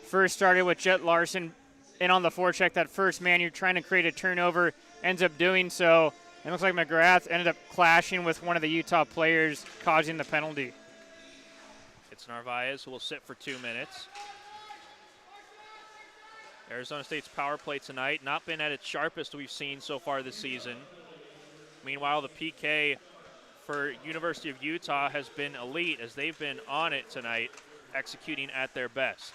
First started with Jet Larson in on the forecheck. That first man you're trying to create a turnover ends up doing so. And it looks like McGrath ended up clashing with one of the Utah players, causing the penalty. It's Narvaez who will sit for 2 minutes. Arizona State's power play tonight not been at its sharpest we've seen so far this season. Meanwhile, the PK for University of Utah has been elite as they've been on it tonight, executing at their best.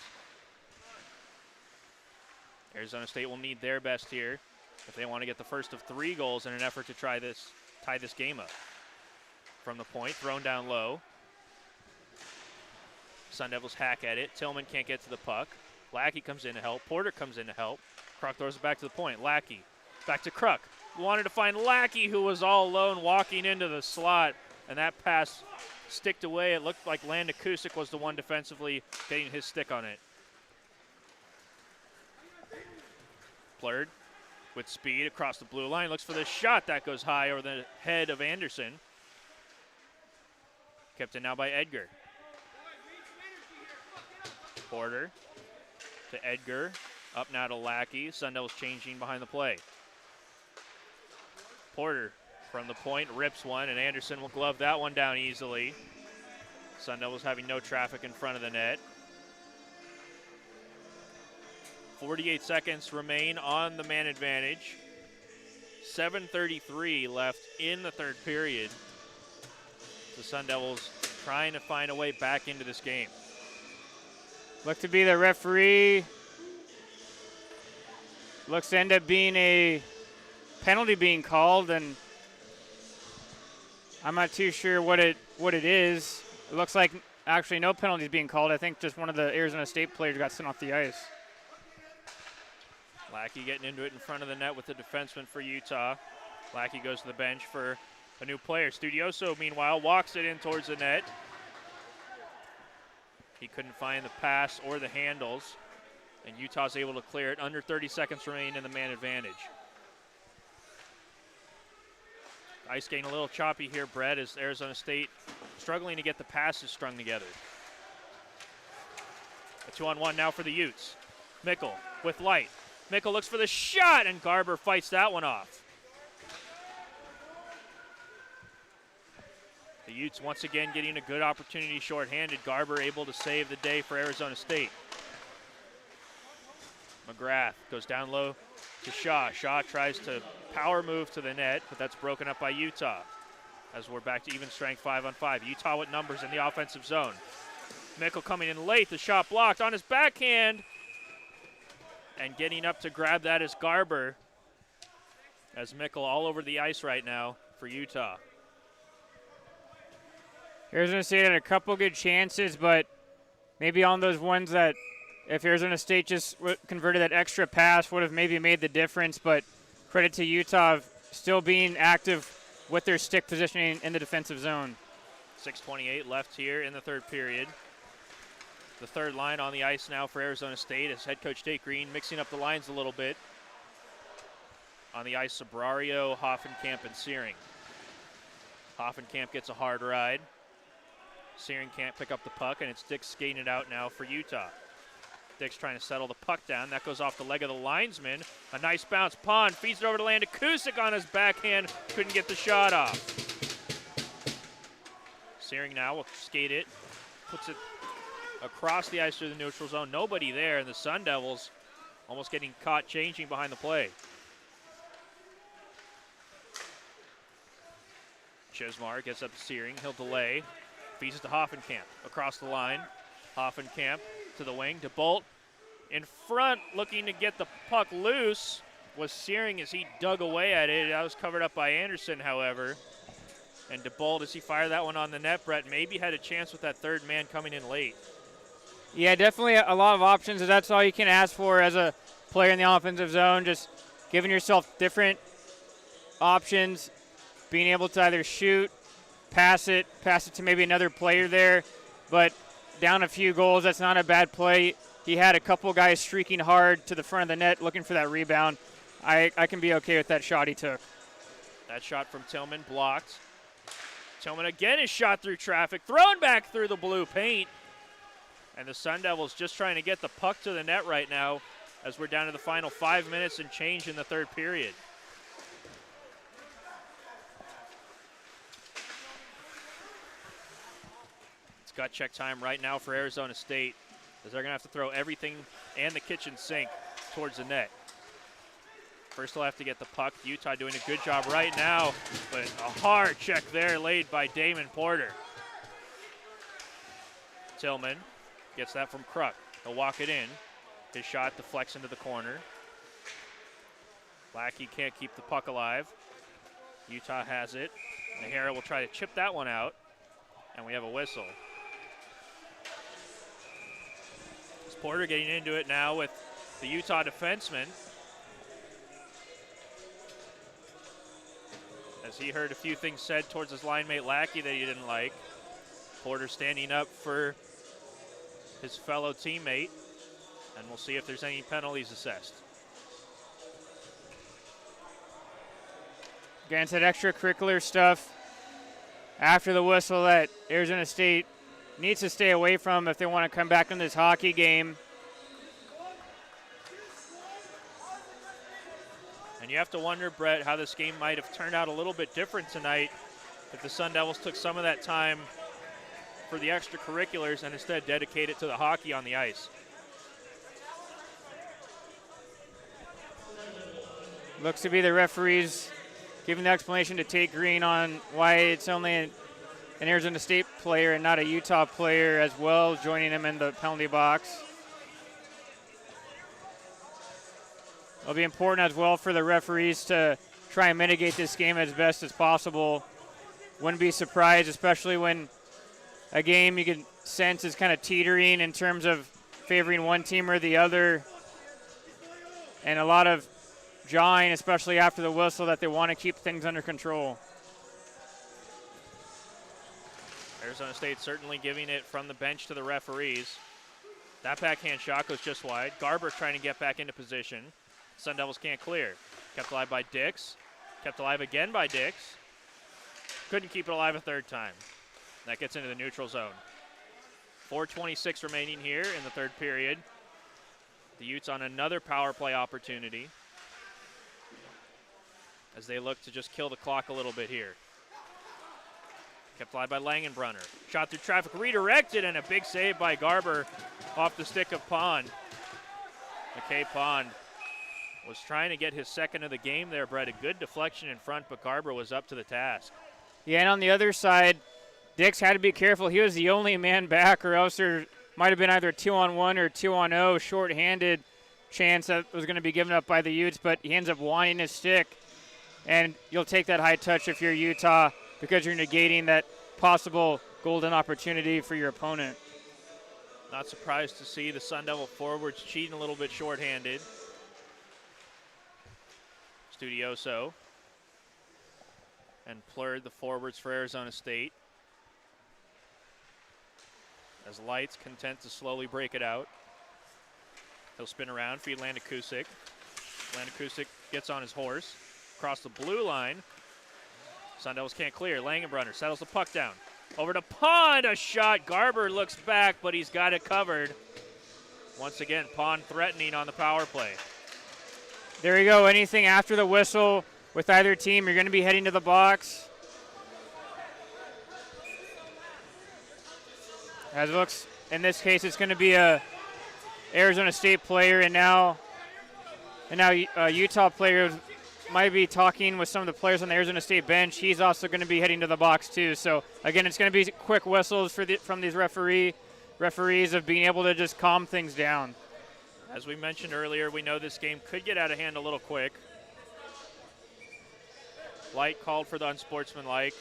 Arizona State will need their best here if they want to get the first of 3 goals in an effort to tie this game up. From the point, thrown down low. Sun Devils hack at it. Tillman can't get to the puck. Lackey comes in to help. Porter comes in to help. Kruk throws it back to the point. Lackey back to Kruk. Wanted to find Lackey, who was all alone walking into the slot, and that pass sticked away. It looked like Landa Kusick was the one defensively getting his stick on it. Plurd with speed across the blue line. Looks for the shot. That goes high over the head of Anderson. Kept in now by Edgar. Porter to Edgar. Up now to Lackey. Sun Devils changing behind the play. Porter from the point rips one, and Anderson will glove that one down easily. Sun Devils having no traffic in front of the net. 48 seconds remain on the man advantage. 7:33 left in the third period. The Sun Devils trying to find a way back into this game. Look to be the referee. Looks to end up being a penalty being called, and I'm not too sure what it is. It looks like actually no penalties being called. I think just one of the Arizona State players got sent off the ice. Lackey getting into it in front of the net with the defenseman for Utah. Lackey goes to the bench for a new player. Studioso, meanwhile, walks it in towards the net. He couldn't find the pass or the handles, and Utah's able to clear it. Under 30 seconds remain in the man advantage. Ice getting a little choppy here, Brett, as Arizona State struggling to get the passes strung together. A 2-on-1 now for the Utes. Mickle with Light. Mickle looks for the shot, and Garber fights that one off. The Utes once again getting a good opportunity shorthanded. Garber able to save the day for Arizona State. McGrath goes down low to Shaw. Shaw tries to power move to the net, but that's broken up by Utah. As we're back to even strength 5-on-5. Utah with numbers in the offensive zone. Mickle coming in late. The shot blocked on his backhand. And getting up to grab that is Garber. As Mickle all over the ice right now for Utah. Arizona State had a couple good chances, but maybe on those ones that if Arizona State just converted that extra pass would have maybe made the difference. But credit to Utah still being active with their stick positioning in the defensive zone. 6:28 left here in the third period. The third line on the ice now for Arizona State as head coach Dave Green mixing up the lines a little bit. On the ice, Sabrario, Hoffenkamp, and Searing. Hoffenkamp gets a hard ride. Searing can't pick up the puck, and it's Dix skating it out now for Utah. Dix trying to settle the puck down. That goes off the leg of the linesman. A nice bounce. Pond feeds it over to Landon Kusick on his backhand. Couldn't get the shot off. Searing now will skate it. Puts it across the ice to the neutral zone. Nobody there, and the Sun Devils almost getting caught changing behind the play. Chismar gets up to Searing. He'll delay. Feeds it to Hoffenkamp. Across the line. Hoffenkamp to the wing. DeBolt in front looking to get the puck loose. Was Searing as he dug away at it. That was covered up by Anderson, however. And DeBolt, as he fired that one on the net, Brett, maybe had a chance with that third man coming in late. Yeah, definitely a lot of options. That's all you can ask for as a player in the offensive zone, just giving yourself different options, being able to either shoot, pass it to maybe another player there. But down a few goals, that's not a bad play. He had a couple guys streaking hard to the front of the net looking for that rebound. I can be okay with that shot he took. That shot from Tillman blocked. Tillman again is shot through traffic, thrown back through the blue paint. And the Sun Devils just trying to get the puck to the net right now as we're down to the final 5 minutes and change in the third period. It's gut check time right now for Arizona State as they're going to have to throw everything and the kitchen sink towards the net. First they'll have to get the puck. Utah doing a good job right now, but a hard check there laid by Damon Porter. Tillman gets that from Kruk. He'll walk it in. His shot deflects into the corner. Lackey can't keep the puck alive. Utah has it. Nahara will try to chip that one out, and we have a whistle. It's Porter getting into it now with the Utah defenseman. As he heard a few things said towards his line mate Lackey that he didn't like. Porter standing up for his fellow teammate, and we'll see if there's any penalties assessed. Again, it's that extracurricular stuff after the whistle that Arizona State needs to stay away from if they want to come back in this hockey game. And you have to wonder, Brett, how this game might have turned out a little bit different tonight if the Sun Devils took some of that time for the extracurriculars and instead dedicate it to the hockey on the ice. Looks to be the referees giving the explanation to Tate Green on why it's only an Arizona State player and not a Utah player as well, joining him in the penalty box. It'll be important as well for the referees to try and mitigate this game as best as possible. Wouldn't be surprised, especially when a game you can sense is kind of teetering in terms of favoring one team or the other. And a lot of jawing, especially after the whistle, that they want to keep things under control. Arizona State certainly giving it from the bench to the referees. That backhand shot goes just wide. Garber trying to get back into position. Sun Devils can't clear. Kept alive by Dix. Kept alive again by Dix. Couldn't keep it alive a third time. That gets into the neutral zone. 4:26 remaining here in the third period. The Utes on another power play opportunity as they look to just kill the clock a little bit here. Kept alive by Langenbrunner. Shot through traffic, redirected, and a big save by Garber off the stick of Pond. McKay Pond was trying to get his second of the game there, Brett. A good deflection in front, but Garber was up to the task. Yeah, and on the other side, Dix had to be careful. He was the only man back, or else there might have been either 2-on-1 or 2-on-0 short-handed chance that was going to be given up by the Utes, but he ends up wanting his stick. And you'll take that high touch if you're Utah because you're negating that possible golden opportunity for your opponent. Not surprised to see the Sun Devil forwards cheating a little bit short-handed. Studioso and Plurd, the forwards for Arizona State. As Lights content to slowly break it out. He'll spin around, feed Landakusik. Landakusik gets on his horse, across the blue line. Sun Devils can't clear. Langenbrunner settles the puck down. Over to Pond, a shot. Garber looks back, but he's got it covered. Once again, Pond threatening on the power play. There you go. Anything after the whistle with either team, you're going to be heading to the box. As it looks, in this case, it's going to be a Arizona State player, and now Utah players might be talking with some of the players on the Arizona State bench. He's also going to be heading to the box too. So again, it's going to be quick whistles from these referees of being able to just calm things down. As we mentioned earlier, we know this game could get out of hand a little quick. Light called for the unsportsmanlike,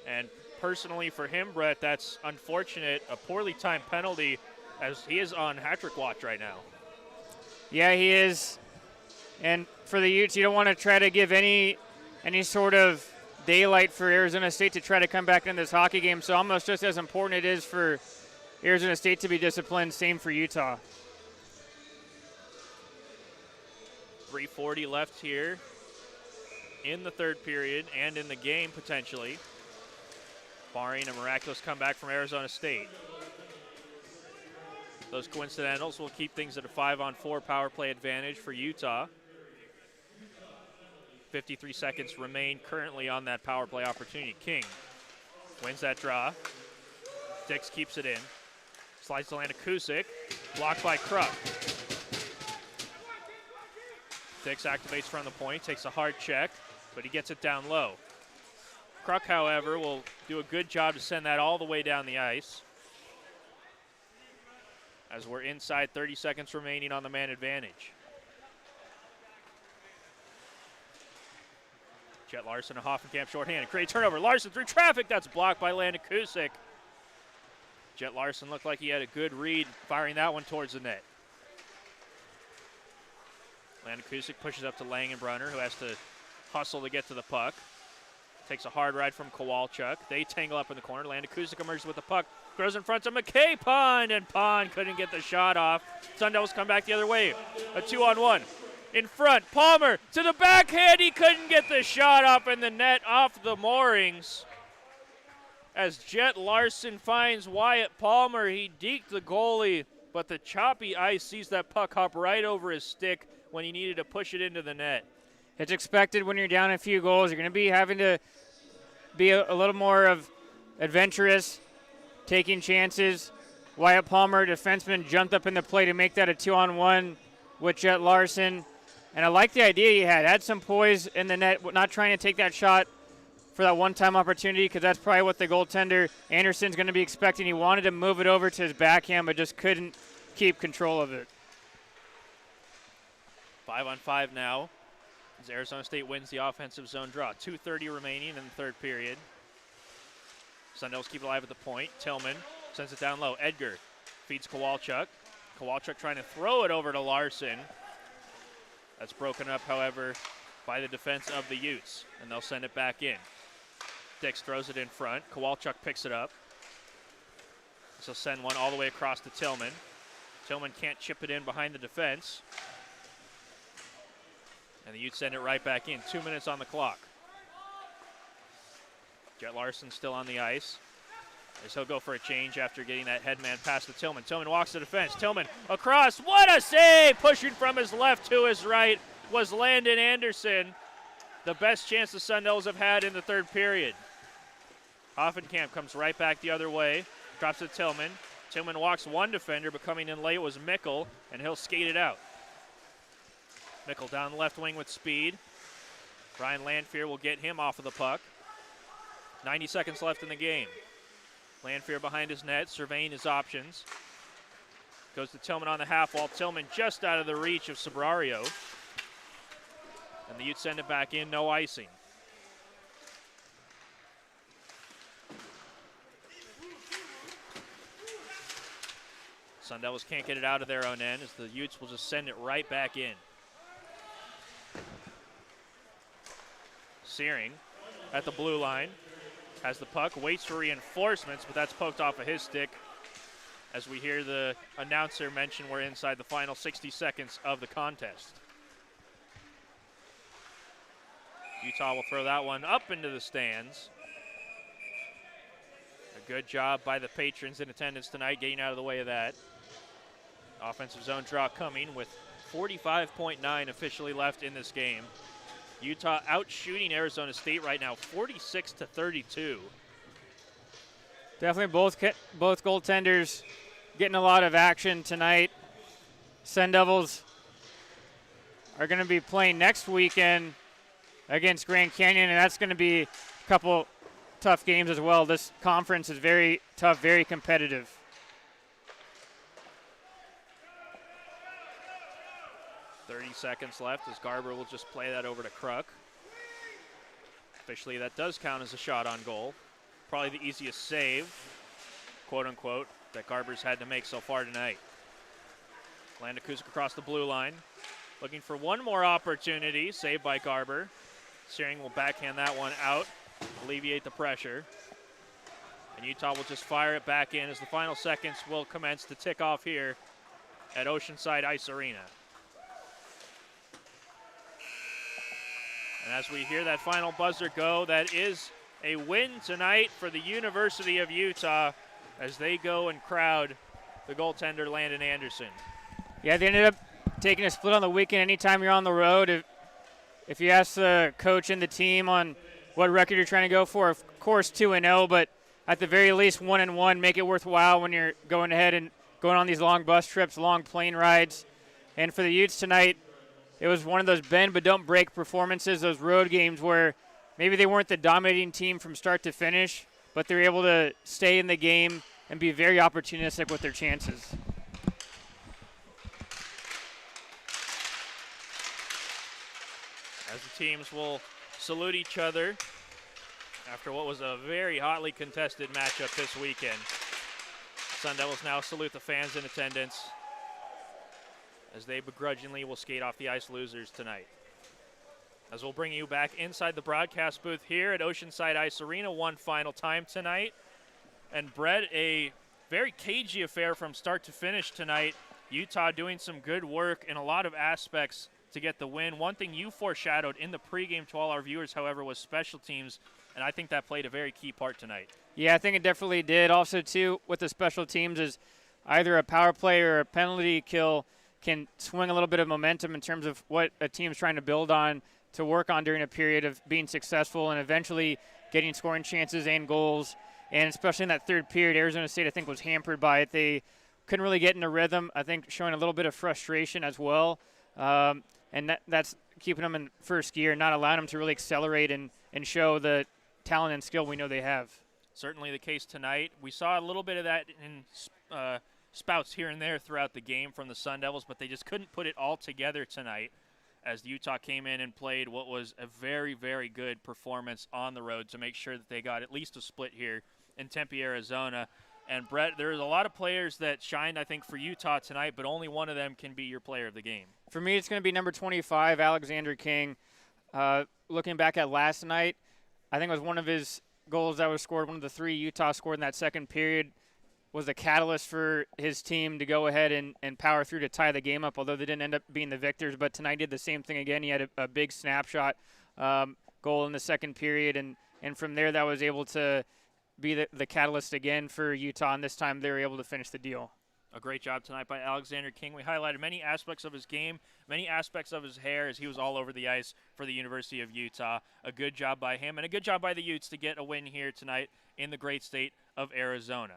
and personally for him, Brett, that's unfortunate, a poorly timed penalty, as he is on hat-trick watch right now. Yeah, he is. And for the Utes, you don't want to try to give any sort of daylight for Arizona State to try to come back in this hockey game. So almost just as important it is for Arizona State to be disciplined, same for Utah. 3:40 left here in the third period and in the game potentially, barring a miraculous comeback from Arizona State. Those coincidentals will keep things at a 5-on-4 power play advantage for Utah. 53 seconds remain currently on that power play opportunity. King wins that draw. Dix keeps it in. Slides to Landakusik. Blocked by Kruk. Dix activates from the point, takes a hard check, but he gets it down low. Kruk, however, will do a good job to send that all the way down the ice. As we're inside 30 seconds remaining on the man advantage. Jet Larson and Hoffenkamp shorthanded. Great turnover. Larson through traffic. That's blocked by Landakusik. Jet Larson looked like he had a good read firing that one towards the net. Landakusik pushes up to Langenbrunner, who has to hustle to get to the puck. Takes a hard ride from Kowalchuk. They tangle up in the corner. Landakusik emerges with the puck. Throws in front to McKay Pond, and Pond couldn't get the shot off. Sun Devils come back the other way. A 2-on-1. In front, Palmer to the backhand. He couldn't get the shot off in the net off the moorings. As Jet Larson finds Wyatt Palmer, he deked the goalie, but the choppy ice sees that puck hop right over his stick when he needed to push it into the net. It's expected when you're down a few goals. You're going to be having to be a little more of adventurous, taking chances. Wyatt Palmer, defenseman, jumped up in the play to make that a 2-on-1 with Jet Larson. And I like the idea he had. Had some poise in the net, not trying to take that shot for that one-time opportunity, because that's probably what the goaltender Anderson's going to be expecting. He wanted to move it over to his backhand, but just couldn't keep control of it. 5-on-5 now as Arizona State wins the offensive zone draw. 2:30 remaining in the third period. Sun Devils keep it alive at the point. Tillman sends it down low. Edgar feeds Kowalchuk. Kowalchuk trying to throw it over to Larson. That's broken up, however, by the defense of the Utes, and they'll send it back in. Dix throws it in front. Kowalchuk picks it up. So send one all the way across to Tillman. Tillman can't chip it in behind the defense. And the Utes send it right back in. 2 minutes on the clock. Jet Larson still on the ice. as he'll go for a change after getting that headman pass to Tillman. Tillman walks to defense. Tillman across. What a save! Pushing from his left to his right was Landon Anderson. The best chance the Sun Devils have had in the third period. Hoffenkamp comes right back the other way. Drops to Tillman. Tillman walks one defender, but coming in late was Mickle, and he'll skate it out. Mickle down the left wing with speed. Brian Lanfear will get him off of the puck. 90 seconds left in the game. Lanfear behind his net, surveying his options. Goes to Tillman on the half wall. Tillman just out of the reach of Sabrario. And the Utes send it back in, no icing. Sun Devils can't get it out of their own end as the Utes will just send it right back in. Searing at the blue line. Has the puck, waits for reinforcements, but that's poked off of his stick. As we hear the announcer mention we're inside the final 60 seconds of the contest. Utah will throw that one up into the stands. A good job by the patrons in attendance tonight, getting out of the way of that. Offensive zone draw coming with 45.9 officially left in this game. Utah out shooting Arizona State right now, 46-32. Definitely both goaltenders getting a lot of action tonight. Sun Devils are going to be playing next weekend against Grand Canyon, and that's going to be a couple tough games as well. This conference is very tough, very competitive. Seconds left as Garber will just play that over to Kruk. Officially, that does count as a shot on goal. Probably the easiest save, quote unquote, that Garber's had to make so far tonight. Landakuzak across the blue line. Looking for one more opportunity, saved by Garber. Searing will backhand that one out, alleviate the pressure. And Utah will just fire it back in as the final seconds will commence to tick off here at Oceanside Ice Arena. And as we hear that final buzzer go, that is a win tonight for the University of Utah as they go and crowd the goaltender Landon Anderson. Yeah, they ended up taking a split on the weekend. Anytime you're on the road, if you ask the coach and the team on what record you're trying to go for, of course 2-0, but at the very least 1-1, make it worthwhile when you're going ahead and going on these long bus trips, long plane rides. And for the Utes tonight, it was one of those bend but don't break performances, those road games where maybe they weren't the dominating team from start to finish, but they're able to stay in the game and be very opportunistic with their chances. As the teams will salute each other after what was a very hotly contested matchup this weekend. Sun Devils now salute the fans in attendance as they begrudgingly will skate off the ice losers tonight. As we'll bring you back inside the broadcast booth here at Oceanside Ice Arena one final time tonight. And Brett, a very cagey affair from start to finish tonight. Utah doing some good work in a lot of aspects to get the win. One thing you foreshadowed in the pregame to all our viewers, however, was special teams, and I think that played a very key part tonight. Yeah, I think it definitely did. Also, too, with the special teams is either a power play or a penalty kill can swing a little bit of momentum in terms of what a team's trying to build on to work on during a period of being successful and eventually getting scoring chances and goals. And especially in that third period, Arizona State, I think, was hampered by it. They couldn't really get in a rhythm, I think showing a little bit of frustration as well. And that's keeping them in first gear, not allowing them to really accelerate and show the talent and skill we know they have. Certainly the case tonight. We saw a little bit of that in spouts here and there throughout the game from the Sun Devils, but they just couldn't put it all together tonight as Utah came in and played what was a very, very good performance on the road to make sure that they got at least a split here in Tempe, Arizona. And Brett, there's a lot of players that shined, I think, for Utah tonight, but only one of them can be your player of the game. For me, it's going to be number 25, Alexander King. Looking back at last night, I think it was one of his goals that was scored, one of the three Utah scored in that second period, was a catalyst for his team to go ahead and power through to tie the game up, although they didn't end up being the victors. But tonight did the same thing again. He had a big snapshot goal in the second period, and from there that was able to be the catalyst again for Utah, and this time they were able to finish the deal. A great job tonight by Alexander King. We highlighted many aspects of his game, many aspects of his hair as he was all over the ice for the University of Utah. A good job by him and a good job by the Utes to get a win here tonight in the great state of Arizona.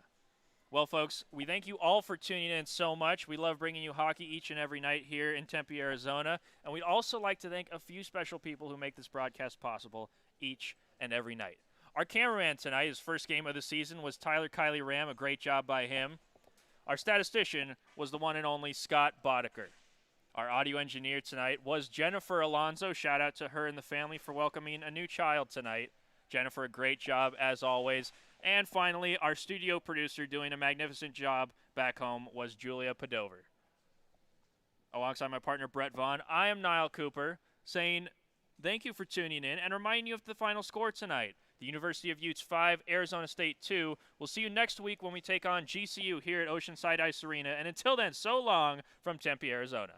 Well, folks, we thank you all for tuning in so much. We love bringing you hockey each and every night here in Tempe, Arizona. And we'd also like to thank a few special people who make this broadcast possible each and every night. Our cameraman tonight, his first game of the season, was Tyler Kiley Ram. A great job by him. Our statistician was the one and only Scott Boddicker. Our audio engineer tonight was Jennifer Alonso. Shout out to her and the family for welcoming a new child tonight. Jennifer, a great job as always. And finally, our studio producer doing a magnificent job back home was Julia Padover. Alongside my partner Brett Vaughn, I am Niall Cooper saying thank you for tuning in and reminding you of the final score tonight. The University of Utes 5, Arizona State 2. We'll see you next week when we take on GCU here at Oceanside Ice Arena. And until then, so long from Tempe, Arizona.